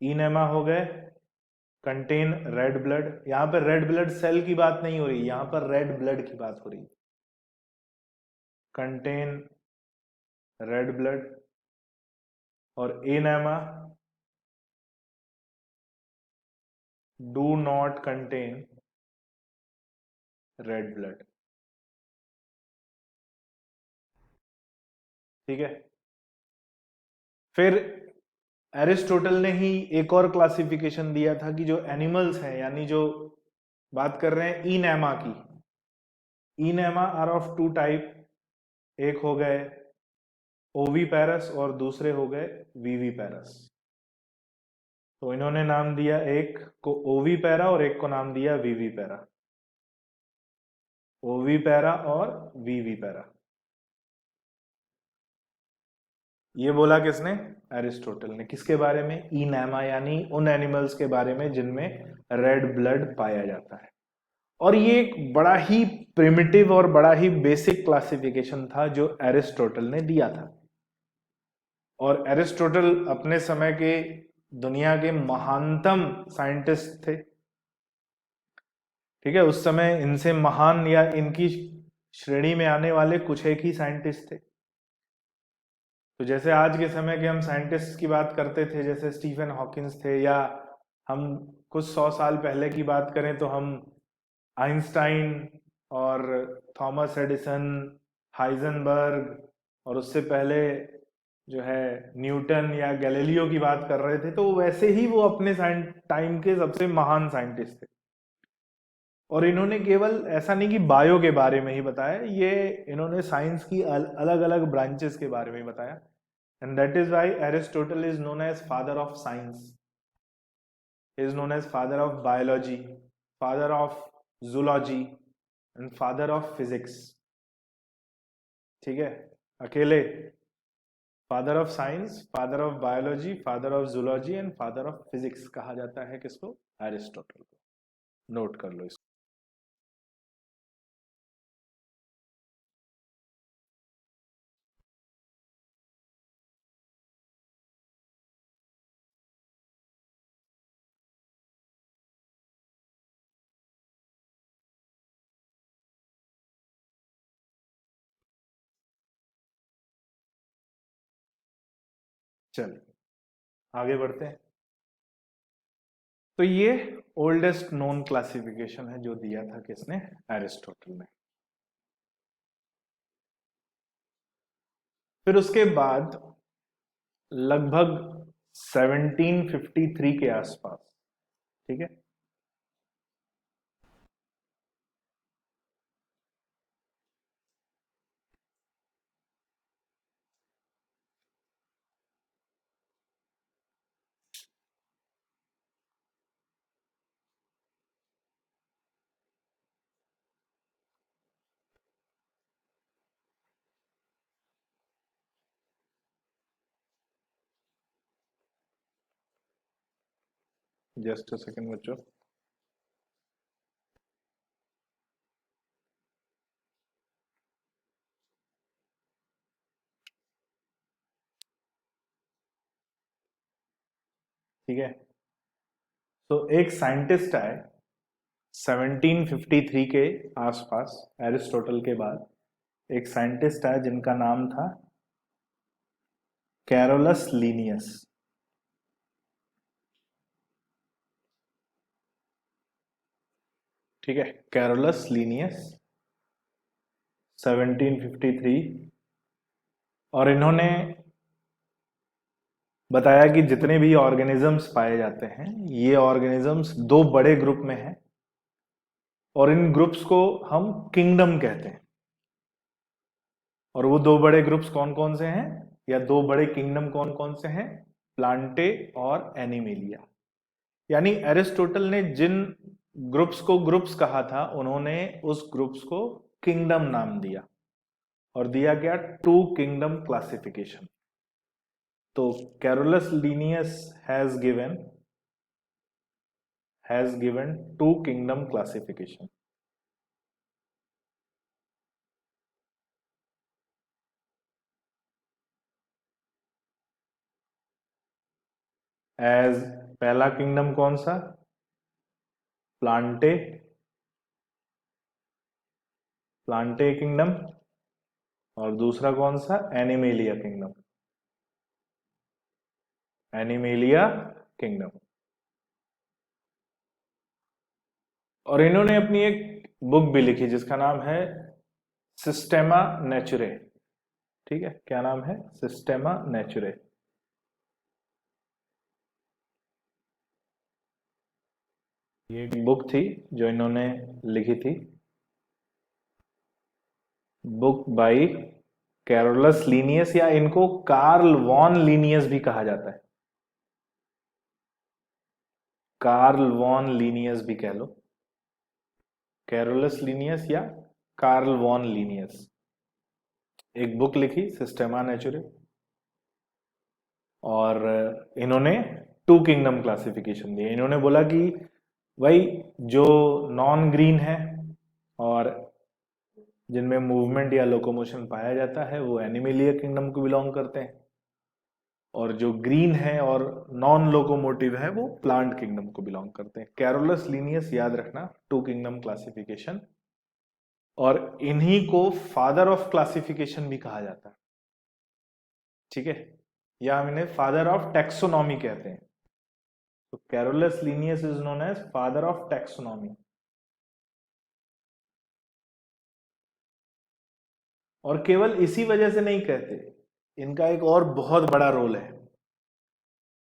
इनैमा हो गए कंटेन रेड ब्लड। यहां पर रेड ब्लड सेल की बात नहीं हो रही, यहां पर रेड ब्लड की बात हो रही। Contain red blood. और एनैमा do not contain red blood. ठीक है, फिर एरिस्टोटल ने ही एक और क्लासिफिकेशन दिया था कि जो एनिमल्स हैं, यानी जो बात कर रहे हैं इनैमा की, इनैमा आर ऑफ टू टाइप। एक हो गए ओवीपैरस और दूसरे हो गए वीवीपैरस। तो इन्होंने नाम दिया, एक को ओवीपैरा और एक को नाम दिया वीवीपैरा। ओवीपैरा और वीवीपैरा, ये बोला किसने? एरिस्टोटल ने। किसके बारे में? इनैमा, यानी उन एनिमल्स के बारे में जिनमें रेड ब्लड पाया जाता है। और ये एक बड़ा ही प्रिमिटिव और बड़ा ही बेसिक क्लासिफिकेशन था जो एरिस्टोटल ने दिया था। और एरिस्टोटल अपने समय के दुनिया के महानतम साइंटिस्ट थे। ठीक है, उस समय इनसे महान या इनकी श्रेणी में आने वाले कुछ एक ही साइंटिस्ट थे। तो जैसे आज के समय के हम साइंटिस्ट की बात करते थे, जैसे स्टीफन हॉकिंस थे, या हम कुछ 100 साल पहले की बात करें तो हम आइंस्टाइन और थॉमस एडिसन, हाइजनबर्ग, और उससे पहले जो है न्यूटन या गैलीलियो की बात कर रहे थे, तो वैसे ही वो अपने टाइम के सबसे महान साइंटिस्ट थे। और इन्होंने केवल ऐसा नहीं कि बायो के बारे में ही बताया, ये इन्होंने साइंस की अलग अलग ब्रांचेस के बारे में बताया। And that is why Aristotle is known as father of science, is known as father of biology, father of zoology and father of physics. ठीक है, अकेले father of science, father of biology, father of zoology and father of physics कहा जाता है किसको? Aristotle को। Note कर लो इसको। चलिए आगे बढ़ते हैं। तो ये ओल्डेस्ट नोन क्लासिफिकेशन है जो दिया था किसने? एरिस्टोटल ने। फिर उसके बाद लगभग 1753 के आसपास, ठीक है, जस्ट अ सेकंड बच्चों। ठीक है, तो एक साइंटिस्ट आए 1753 के आसपास एरिस्टोटल के बाद, एक साइंटिस्ट है जिनका नाम था कैरोलस लीनियस। ठीक है, कैरोलस लीनियस 1753। और इन्होंने बताया कि जितने भी ऑर्गेनिजम्स पाए जाते हैं ये ऑर्गेनिजम्स दो बड़े ग्रुप में हैं और इन ग्रुप्स को हम किंगडम कहते हैं। और वो दो बड़े ग्रुप्स कौन कौन से हैं, या दो बड़े किंगडम कौन कौन से हैं? प्लांटे और एनिमेलिया। यानी एरिस्टोटल ने जिन ग्रुप्स को ग्रुप्स कहा था उन्होंने उस ग्रुप्स को किंगडम नाम दिया और दिया गया टू किंगडम क्लासिफिकेशन। तो Carolus Linnaeus has given two kingdom classification. As पहला किंगडम कौन सा? Plantae, Plantae kingdom. और दूसरा कौन सा? Animalia kingdom, Animalia kingdom. और इन्होंने अपनी एक बुक भी लिखी जिसका नाम है सिस्टेमा नेचुरे। ठीक है, क्या नाम है? सिस्टेमा नेचुरे। ये एक बुक थी जो इन्होंने लिखी थी, बुक बाय कैरोलस लीनियस, या इनको कार्ल वॉन लीनियस भी कहा जाता है। कार्ल वॉन लीनियस भी कह लो, कैरोलस लीनियस या कार्ल वॉन लीनियस। एक बुक लिखी सिस्टेमा नेचुरे और इन्होंने टू किंगडम क्लासिफिकेशन दी। इन्होंने बोला कि भाई जो नॉन ग्रीन है और जिनमें मूवमेंट या लोकोमोशन पाया जाता है वो एनिमेलिया किंगडम को बिलोंग करते हैं, और जो ग्रीन है और नॉन लोकोमोटिव है वो प्लांट किंगडम को बिलोंग करते हैं। कैरोलस लीनियस, याद रखना, टू किंगडम क्लासिफिकेशन। और इन्हीं को फादर ऑफ क्लासिफिकेशन भी कहा जाता है। ठीक है, या हम इन्हें फादर ऑफ टेक्सोनॉमी कहते हैं। तो Carolus Linnaeus is known as father of taxonomy. और केवल इसी वजह से नहीं कहते, इनका एक और बहुत बड़ा रोल है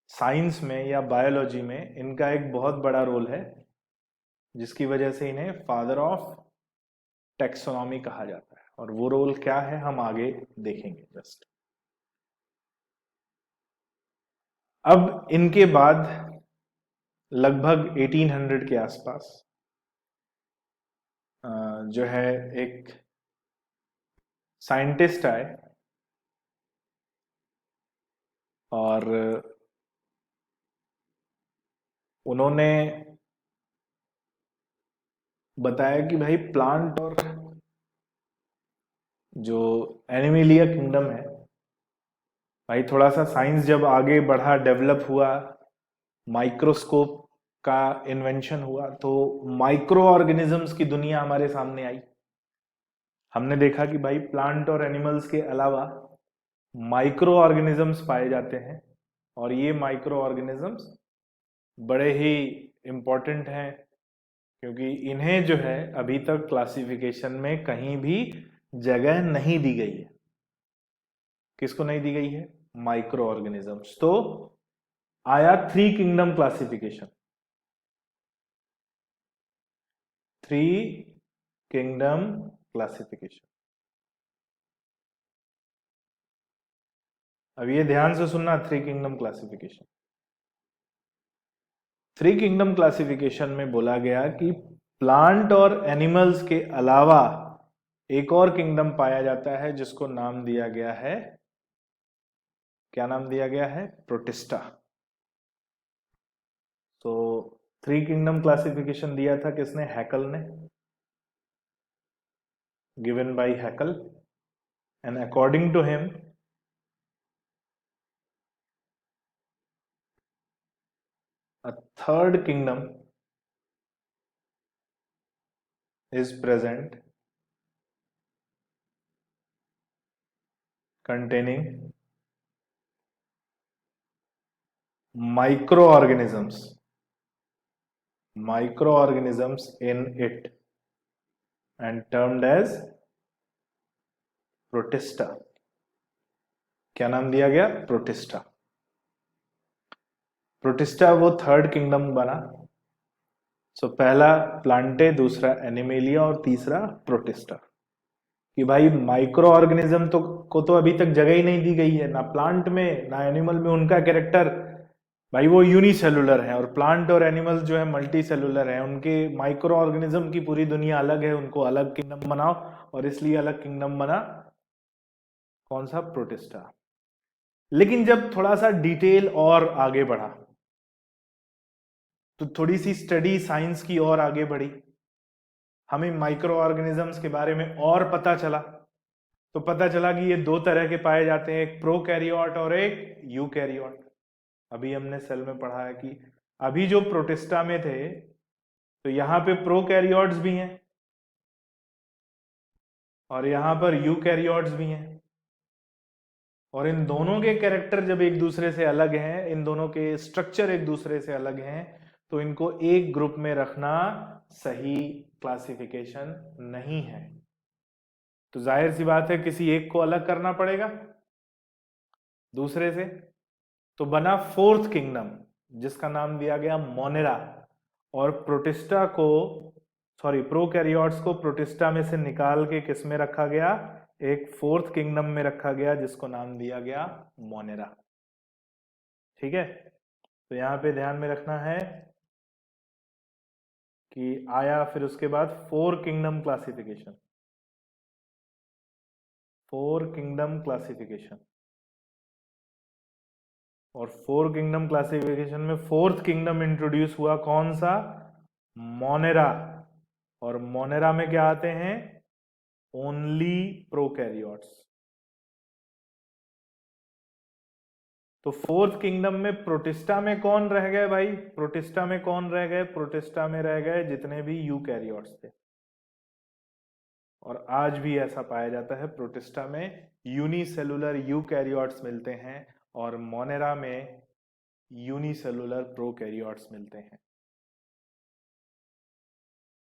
साइंस में या बायोलॉजी में। इनका एक बहुत बड़ा रोल है जिसकी वजह से इन्हें फादर ऑफ टेक्सोनॉमी कहा जाता है। और वो रोल क्या है हम आगे देखेंगे जस्ट। अब इनके बाद लगभग 1800 के आसपास जो है एक साइंटिस्ट आए और उन्होंने बताया कि भाई प्लांट और जो एनिमेलिया किंगडम है, भाई थोड़ा सा साइंस जब आगे बढ़ा, डेवलप हुआ, माइक्रोस्कोप का इन्वेंशन हुआ, तो माइक्रो ऑर्गेनिजम्स की दुनिया हमारे सामने आई। हमने देखा कि भाई प्लांट और एनिमल्स के अलावा माइक्रो ऑर्गेनिजम्स पाए जाते हैं और ये माइक्रो ऑर्गेनिजम्स बड़े ही इंपॉर्टेंट हैं क्योंकि इन्हें जो है अभी तक क्लासिफिकेशन में कहीं भी जगह नहीं दी गई है। किसको नहीं दी गई है? Micro organisms. तो आया three kingdom classification, three kingdom classification. अब ये ध्यान से सुनना, three kingdom classification. Three kingdom classification में बोला गया कि प्लांट और एनिमल्स के अलावा एक और किंगडम पाया जाता है जिसको नाम दिया गया है, क्या नाम दिया गया है? प्रोटिस्टा। तो थ्री किंगडम क्लासिफिकेशन दिया था किसने? हैकल ने, given by Haeckel. And according to him a third kingdom is present containing microorganisms in it and termed as protista. क्या नाम दिया गया? प्रोटिस्टा। प्रोटिस्टा वो थर्ड किंगडम बना। सो पहला प्लांटे, दूसरा एनिमेलिया और तीसरा प्रोटिस्टा। कि भाई माइक्रो ऑर्गेनिज्म तो अभी तक जगह ही नहीं दी गई है, ना प्लांट में ना एनिमल में। उनका कैरेक्टर भाई वो यूनिसेलुलर है, और प्लांट और एनिमल्स जो है मल्टी सेलुलर है। उनके माइक्रो ऑर्गेनिज्म की पूरी दुनिया अलग है, उनको अलग किंगडम बनाओ, और इसलिए अलग किंगडम बना कौन सा? प्रोटिस्टा। लेकिन जब थोड़ा सा डिटेल और आगे बढ़ा, तो थोड़ी सी स्टडी साइंस की और आगे बढ़ी, हमें माइक्रो ऑर्गेनिजम्स के बारे में और पता चला। तो पता चला कि ये दो तरह के पाए जाते हैं, एक प्रोकैरियोट और एक यूकैरियोट। अभी हमने सेल में पढ़ा है कि अभी जो प्रोटिस्टा में थे, तो यहां पे प्रोकैरियोट्स भी हैं और यहां पर यूकैरियोट्स भी हैं। और इन दोनों के कैरेक्टर जब एक दूसरे से अलग हैं, इन दोनों के स्ट्रक्चर एक दूसरे से अलग हैं, तो इनको एक ग्रुप में रखना सही क्लासिफिकेशन नहीं है। तो जाहिर सी बात है किसी एक को अलग करना पड़ेगा दूसरे से। तो बना फोर्थ किंगडम, जिसका नाम दिया गया मोनेरा। और प्रोटिस्टा को, सॉरी, प्रोकैरियोट्स को प्रोटिस्टा में से निकाल के किस में रखा गया? एक फोर्थ किंगडम में रखा गया, जिसको नाम दिया गया मोनेरा। ठीक है, तो यहां पे ध्यान में रखना है कि आया फिर उसके बाद four kingdom classification. Four kingdom classification, और फोर किंगडम क्लासिफिकेशन में फोर्थ किंगडम इंट्रोड्यूस हुआ कौन सा? मोनेरा। और मोनेरा में क्या आते हैं? Only prokaryotes. तो फोर्थ किंगडम में प्रोटिस्टा में कौन रह गए भाई? प्रोटिस्टा में कौन रह गए? प्रोटिस्टा में रह गए जितने भी यूकैरियोट्स थे। और आज भी ऐसा पाया जाता है, प्रोटिस्टा में यूनिसेलुलर यूकैरियोट्स मिलते हैं और मोनेरा में यूनिसेलुलर प्रोकैरियोट्स मिलते हैं।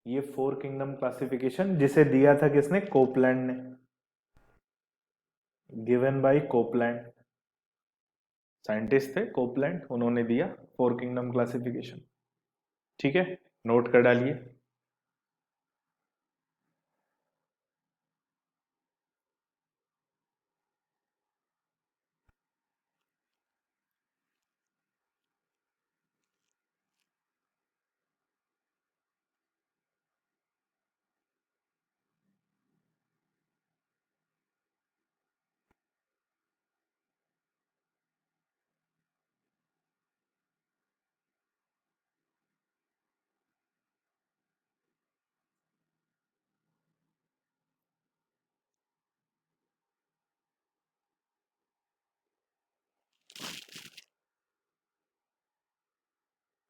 ये फोर किंगडम क्लासिफिकेशन जिसे दिया था किसने? कोपलैंड ने, गिवन बाय कोपलैंड। साइंटिस्ट थे कोपलैंड, उन्होंने दिया फोर किंगडम क्लासिफिकेशन। ठीक है, नोट कर डालिए।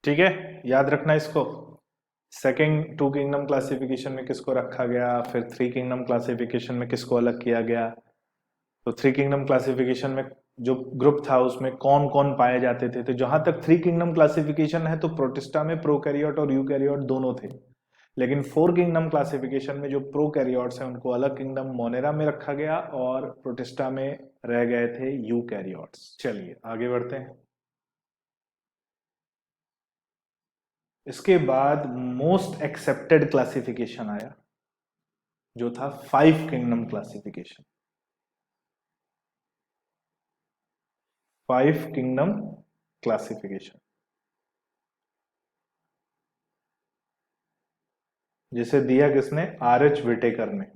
ठीक है, याद रखना इसको। सेकेंड टू किंगडम क्लासिफिकेशन में किसको रखा गया, फिर थ्री किंगडम क्लासिफिकेशन में किसको अलग किया गया। तो थ्री किंगडम क्लासिफिकेशन में जो ग्रुप था उसमें कौन कौन पाए जाते थे। तो जहां तक थ्री किंगडम क्लासिफिकेशन है, तो प्रोटिस्टा में प्रोकैरियोट और यूकैरियोट दोनों थे। लेकिन फोर किंगडम क्लासिफिकेशन में जो प्रोकैरियोट्स हैं उनको अलग किंगडम मोनेरा में रखा गया, और प्रोटिस्टा में रह गए थे यूकैरियोट्स। चलिए आगे बढ़ते हैं। इसके बाद मोस्ट एक्सेप्टेड क्लासिफिकेशन आया, जो था five kingdom classification. Five kingdom classification, जिसे दिया किसने? आर.एच. विटेकर ने।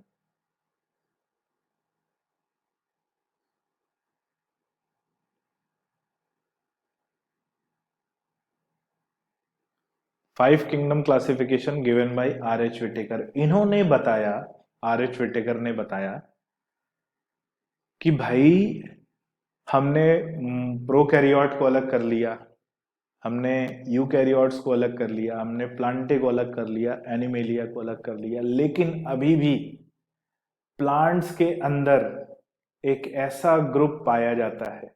Five kingdom classification given by R H. Whittaker. इन्होंने बताया, आर.एच. विटेकर ने बताया कि भाई हमने प्रोकैरियोट को अलग कर लिया, हमने यूकैरियोट्स को अलग कर लिया, हमने प्लांटे को अलग कर लिया, एनिमेलिया को अलग कर लिया, लेकिन अभी भी प्लांट्स के अंदर एक ऐसा ग्रुप पाया जाता है,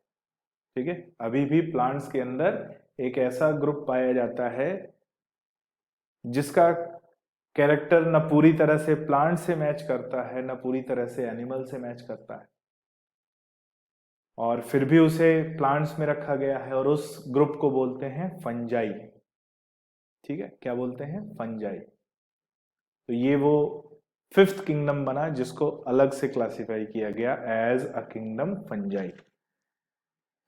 ठीक है, अभी भी प्लांट्स के अंदर एक ऐसा ग्रुप पाया जाता है जिसका कैरेक्टर न पूरी तरह से प्लांट से मैच करता है न पूरी तरह से एनिमल से मैच करता है, और फिर भी उसे प्लांट्स में रखा गया है, और उस ग्रुप को बोलते हैं फंजाई। ठीक है, क्या बोलते हैं? फंजाई। तो ये वो फिफ्थ किंगडम बना जिसको अलग से क्लासिफाई किया गया एज अ किंगडम फंजाई।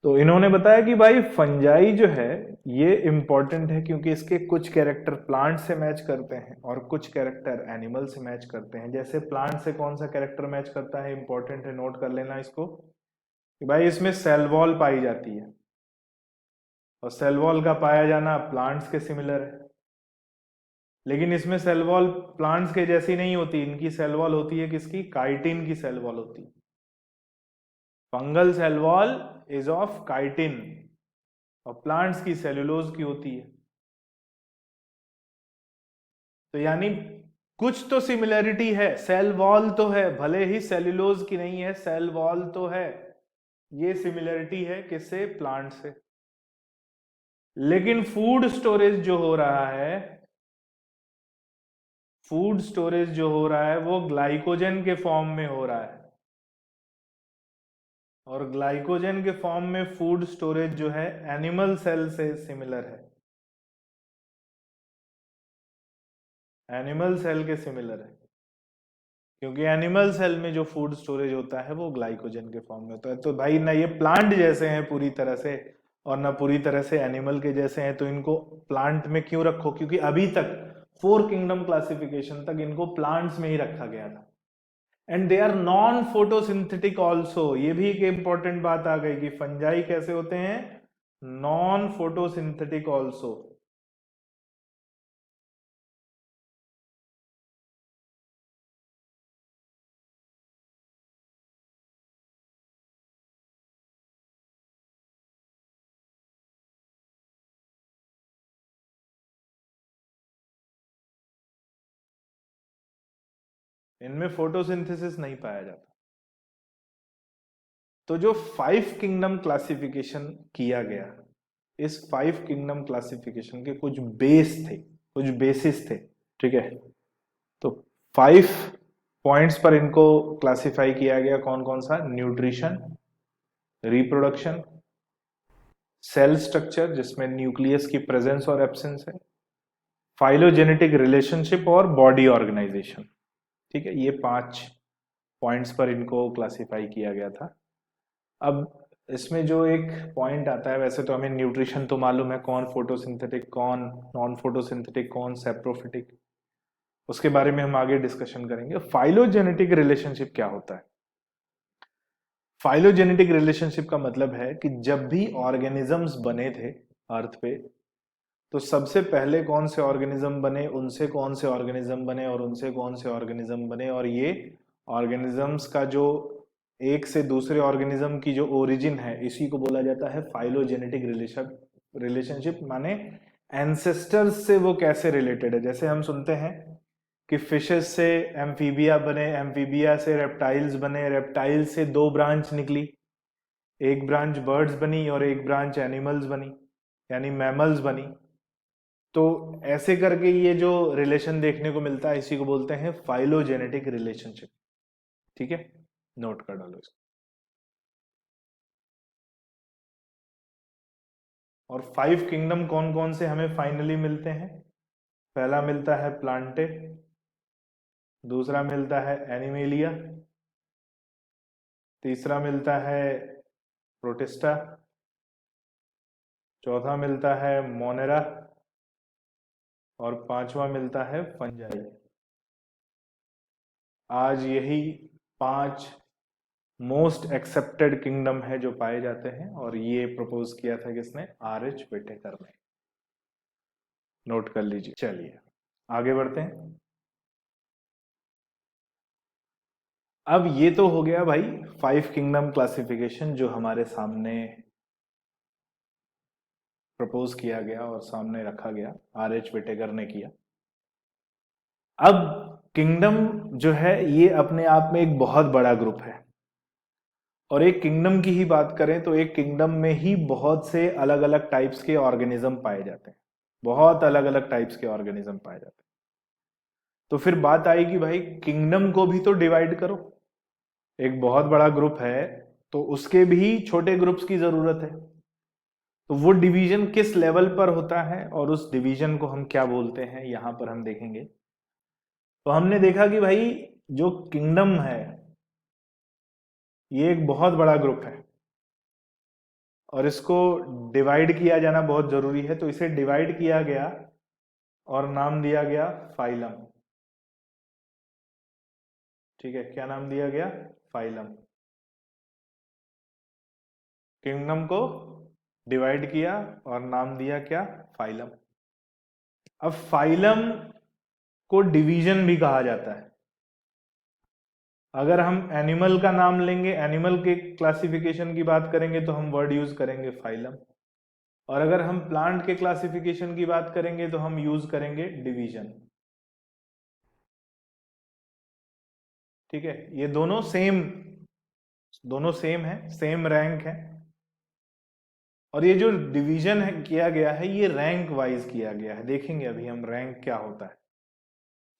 तो इन्होंने बताया कि भाई फंजाई जो है ये इंपॉर्टेंट है क्योंकि इसके कुछ कैरेक्टर प्लांट से मैच करते हैं और कुछ कैरेक्टर एनिमल से मैच करते हैं। जैसे प्लांट से कौन सा कैरेक्टर मैच करता है, इंपॉर्टेंट है, नोट कर लेना इसको, कि भाई इसमें सेल वॉल पाई जाती है, और सेल वॉल का पाया जाना प्लांट्स के सिमिलर है। लेकिन इसमें सेल वॉल प्लांट्स के जैसी नहीं होती, इनकी सेल वॉल होती है किसकी? काइटिन की सेल वॉल होती है। Fungal cell wall is of chitin और प्लांट्स की सेलुलोज की होती है। तो यानी कुछ तो सिमिलरिटी है, सेल वॉल तो है, भले ही सेलुलोज की नहीं है, सेल वॉल तो है। ये सिमिलरिटी है किससे? प्लांट से। लेकिन फूड स्टोरेज जो हो रहा है, फूड स्टोरेज जो हो रहा है वो ग्लाइकोजन के फॉर्म में हो रहा है, और ग्लाइकोजन के फॉर्म में फूड स्टोरेज जो है एनिमल सेल से सिमिलर है, एनिमल सेल के सिमिलर है, क्योंकि एनिमल सेल में जो फूड स्टोरेज होता है वो ग्लाइकोजन के फॉर्म में होता है। तो भाई ना ये प्लांट जैसे हैं पूरी तरह से और ना पूरी तरह से एनिमल के जैसे हैं, तो इनको प्लांट में क्यों रखो? क्योंकि अभी तक फोर किंगडम क्लासिफिकेशन तक इनको प्लांट्स में ही रखा गया था। And they are non photosynthetic also. ये भी एक इंपॉर्टेंट बात आ गई कि फंजाई कैसे होते हैं? Non photosynthetic also. इनमें फोटोसिंथेसिस नहीं पाया जाता। तो जो फाइव किंगडम क्लासिफिकेशन किया गया, इस फाइव किंगडम क्लासिफिकेशन के कुछ बेस थे, कुछ बेसिस थे, ठीक है। तो फाइव पॉइंट्स पर इनको क्लासिफाई किया गया। कौन कौन सा? न्यूट्रिशन, रिप्रोडक्शन, सेल स्ट्रक्चर जिसमें न्यूक्लियस की प्रेजेंस और एब्सेंस है, फाइलोजेनेटिक रिलेशनशिप और बॉडी ऑर्गेनाइजेशन। ठीक है, ये पांच पॉइंट्स पर इनको क्लासिफाई किया गया था। अब इसमें जो एक पॉइंट आता है, वैसे तो हमें न्यूट्रिशन तो मालूम है, कौन फोटोसिंथेटिक, कौन नॉन फोटोसिंथेटिक, कौन सेप्रोफिटिक, उसके बारे में हम आगे डिस्कशन करेंगे। फाइलोजेनेटिक रिलेशनशिप क्या होता है? फाइलोजेनेटिक रिलेशनशिप का मतलब है कि जब भी ऑर्गेनिजम्स बने थे अर्थ पे, तो सबसे पहले कौन से ऑर्गेनिज्म बने, उनसे कौन से ऑर्गेनिज्म बने, और उनसे कौन से ऑर्गेनिज्म बने, और ये ऑर्गेनिजम्स का जो एक से दूसरे ऑर्गेनिज्म की जो ओरिजिन है, इसी को बोला जाता है फाइलोजेनेटिक रिलेशनशिप। माने एंसेस्टर्स से वो कैसे रिलेटेड है। जैसे हम सुनते हैं कि फिशेस से एम्फीबिया बने, एम्फीबिया से रेप्टाइल्स बने, रेप्टाइल से दो ब्रांच निकली, एक ब्रांच बर्ड्स बनी और एक ब्रांच एनिमल्स बनी, यानी मैमल्स बनी। तो ऐसे करके ये जो रिलेशन देखने को मिलता है, इसी को बोलते हैं फाइलोजेनेटिक रिलेशनशिप। ठीक है, नोट कर डालो इसको। और फाइव किंगडम कौन कौन से हमें फाइनली मिलते हैं? पहला मिलता है प्लांटे, दूसरा मिलता है एनिमेलिया, तीसरा मिलता है प्रोटिस्टा, चौथा मिलता है मोनेरा, और पांचवा मिलता है फंजाई। आज यही पांच मोस्ट एक्सेप्टेड किंगडम है जो पाए जाते हैं, और ये प्रपोज किया था किसने? R.H. विटेकर ने। नोट कर लीजिए। चलिए आगे बढ़ते हैं। अब ये तो हो गया भाई फाइव किंगडम क्लासिफिकेशन जो हमारे सामने प्रपोज किया गया और सामने रखा गया, R.H. विटेकर ने किया। अब किंगडम जो है ये अपने आप में एक बहुत बड़ा ग्रुप है, और एक किंगडम की ही बात करें तो एक किंगडम में ही बहुत से अलग अलग टाइप्स के ऑर्गेनिज्म पाए जाते हैं, बहुत अलग अलग टाइप्स के ऑर्गेनिज्म पाए जाते हैं। तो फिर बात आएगी भाई किंगडम को भी तो डिवाइड करो, एक बहुत बड़ा ग्रुप है तो उसके भी छोटे ग्रुप्स की जरूरत है। तो वो डिवीजन किस लेवल पर होता है और उस डिवीजन को हम क्या बोलते हैं यहां पर हम देखेंगे। तो हमने देखा कि भाई जो किंगडम है ये एक बहुत बड़ा ग्रुप है और इसको डिवाइड किया जाना बहुत जरूरी है, तो इसे डिवाइड किया गया और नाम दिया गया फाइलम। ठीक है, क्या नाम दिया गया? फाइलम। किंगडम को डिवाइड किया और नाम दिया क्या? फाइलम। अब फाइलम को डिवीजन भी कहा जाता है। अगर हम एनिमल का नाम लेंगे, एनिमल के क्लासिफिकेशन की बात करेंगे तो हम वर्ड यूज करेंगे फाइलम, और अगर हम प्लांट के क्लासिफिकेशन की बात करेंगे तो हम यूज करेंगे डिवीजन। ठीक है, ये दोनों सेम है, सेम रैंक है। और ये जो डिवीजन है किया गया है ये रैंक वाइज किया गया है, देखेंगे अभी हम रैंक क्या होता है।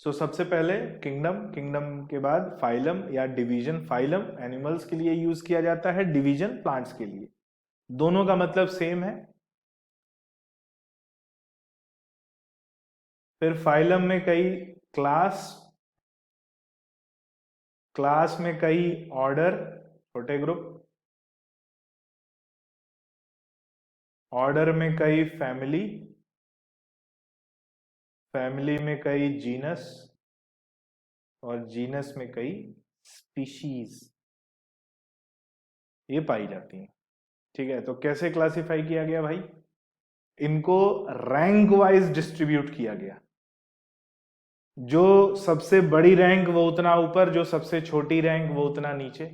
सो सबसे पहले किंगडम, किंगडम के बाद फाइलम या डिवीजन। फाइलम एनिमल्स के लिए यूज किया जाता है, डिवीजन प्लांट्स के लिए। दोनों का मतलब सेम है। फिर फाइलम में कई क्लास, क्लास में कई ऑर्डर, छोटे ग्रुप, ऑर्डर में कई फैमिली, फैमिली में कई जीनस, और जीनस में कई स्पीशीज ये पाई जाती हैं। ठीक है, तो कैसे क्लासिफाई किया गया भाई? इनको रैंक वाइज डिस्ट्रीब्यूट किया गया। जो सबसे बड़ी रैंक वो उतना ऊपर, जो सबसे छोटी रैंक वो उतना नीचे।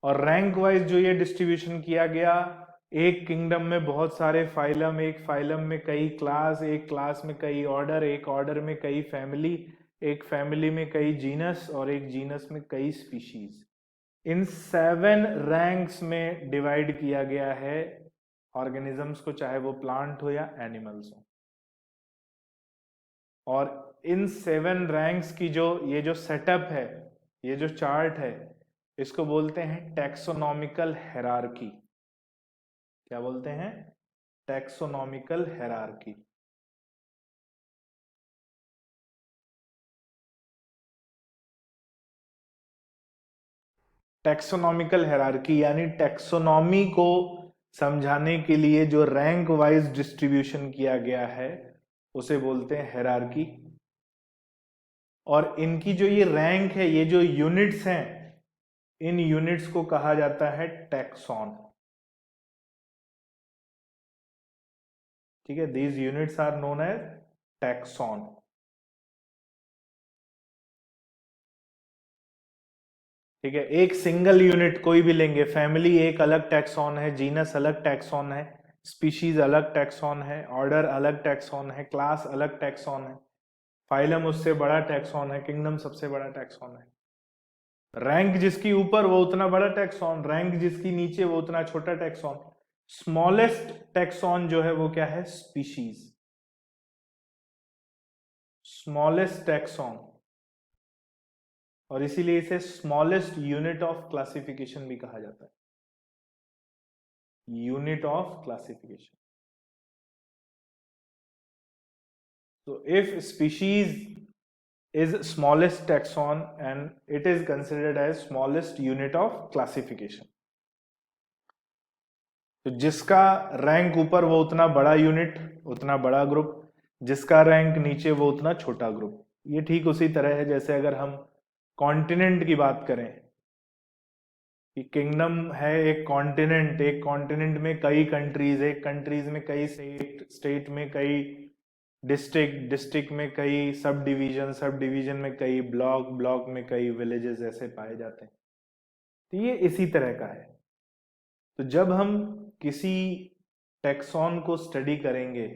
और रैंक वाइज जो ये डिस्ट्रीब्यूशन किया गया, एक किंगडम में बहुत सारे फाइलम, एक फाइलम में कई क्लास, एक क्लास में कई ऑर्डर, एक ऑर्डर में कई फैमिली, एक फैमिली में कई जीनस, और एक जीनस में कई स्पीशीज। इन 7 रैंक्स में डिवाइड किया गया है ऑर्गेनिजम्स को, चाहे वो प्लांट हो या एनिमल्स हो। और इन 7 रैंक्स की जो ये जो सेटअप है, ये जो चार्ट है, इसको बोलते हैं टैक्सोनॉमिकल हेरारकी। क्या बोलते हैं? Taxonomical hierarchy. टैक्सोनॉमिकल हेरारकी यानी टैक्सोनॉमी को समझाने के लिए जो रैंक वाइज डिस्ट्रीब्यूशन किया गया है उसे बोलते हैं हेरारकी। और इनकी जो ये रैंक है, ये जो यूनिट्स हैं, इन यूनिट्स को कहा जाता है टैक्सॉन। ठीक है, these units are known as taxon. ठीक है, एक सिंगल यूनिट कोई भी लेंगे, फैमिली एक अलग टैक्सॉन है, जीनस अलग टैक्सॉन है, स्पीशीज अलग टैक्सॉन है, ऑर्डर अलग टैक्सॉन है, क्लास अलग टैक्सॉन है, फाइलम उससे बड़ा टैक्सॉन है, किंगडम सबसे बड़ा टैक्सॉन है। रैंक जिसकी ऊपर वो उतना बड़ा टैक्सॉन, रैंक जिसकी नीचे वो उतना छोटा टैक्सॉन। स्मॉलेस्ट टैक्सॉन जो है वो क्या है? स्पीशीज। स्मॉलेस्ट टैक्सॉन, और इसीलिए इसे स्मॉलेस्ट यूनिट ऑफ क्लासिफिकेशन भी कहा जाता है, unit of classification. So if species is smallest taxon and it is considered as smallest unit of classification. तो जिसका रैंक ऊपर वो उतना बड़ा यूनिट, उतना बड़ा ग्रुप, जिसका रैंक नीचे वो उतना छोटा ग्रुप। ये ठीक उसी तरह है जैसे अगर हम कॉन्टिनेंट की बात करें कि किंगडम है एक कॉन्टिनेंट, एक कॉन्टिनेंट में कई कंट्रीज, एक कंट्रीज में कई स्टेट, स्टेट में कई डिस्ट्रिक्ट, डिस्ट्रिक्ट में कई सब डिवीजन, सब डिवीजन में कई ब्लॉक, ब्लॉक में कई विलेजेस ऐसे पाए जाते हैं। तो ये इसी तरह का है। तो जब हम किसी टैक्सॉन को स्टडी करेंगे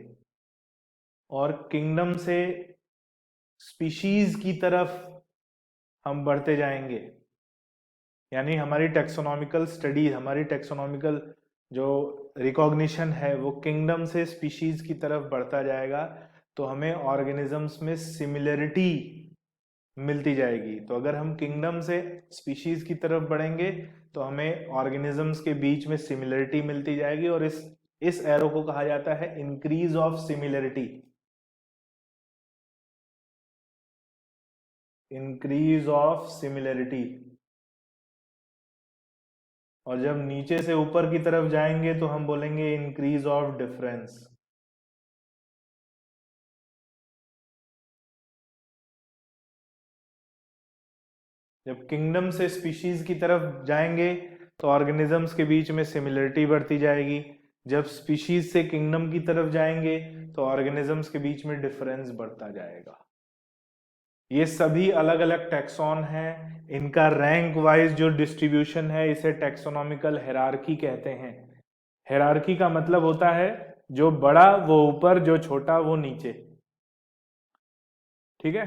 और किंगडम से स्पीशीज की तरफ हम बढ़ते जाएंगे, यानी हमारी टेक्सोनॉमिकल स्टडी, हमारी टेक्सोनॉमिकल जो रिकॉग्निशन है वो किंगडम से स्पीशीज की तरफ बढ़ता जाएगा, तो हमें ऑर्गेनिजम्स में सिमिलरिटी मिलती जाएगी। तो अगर हम किंगडम से स्पीशीज की तरफ बढ़ेंगे तो हमें ऑर्गेनिजम्स के बीच में सिमिलरिटी मिलती जाएगी, और इस एरो को कहा जाता है increase of similarity. Increase of similarity. और जब नीचे से ऊपर की तरफ जाएंगे तो हम बोलेंगे इंक्रीज ऑफ डिफरेंस। जब किंगडम से स्पीशीज की तरफ जाएंगे तो ऑर्गेनिजम्स के बीच में सिमिलरिटी बढ़ती जाएगी, जब स्पीशीज से किंगडम की तरफ जाएंगे तो ऑर्गेनिजम्स के बीच में डिफरेंस बढ़ता जाएगा। ये सभी अलग अलग टैक्सॉन हैं, इनका रैंक वाइज जो डिस्ट्रीब्यूशन है इसे टैक्सोनॉमिकल हायरार्की कहते हैं। हायरार्की का मतलब होता है जो बड़ा वो ऊपर, जो छोटा वो नीचे। ठीक है।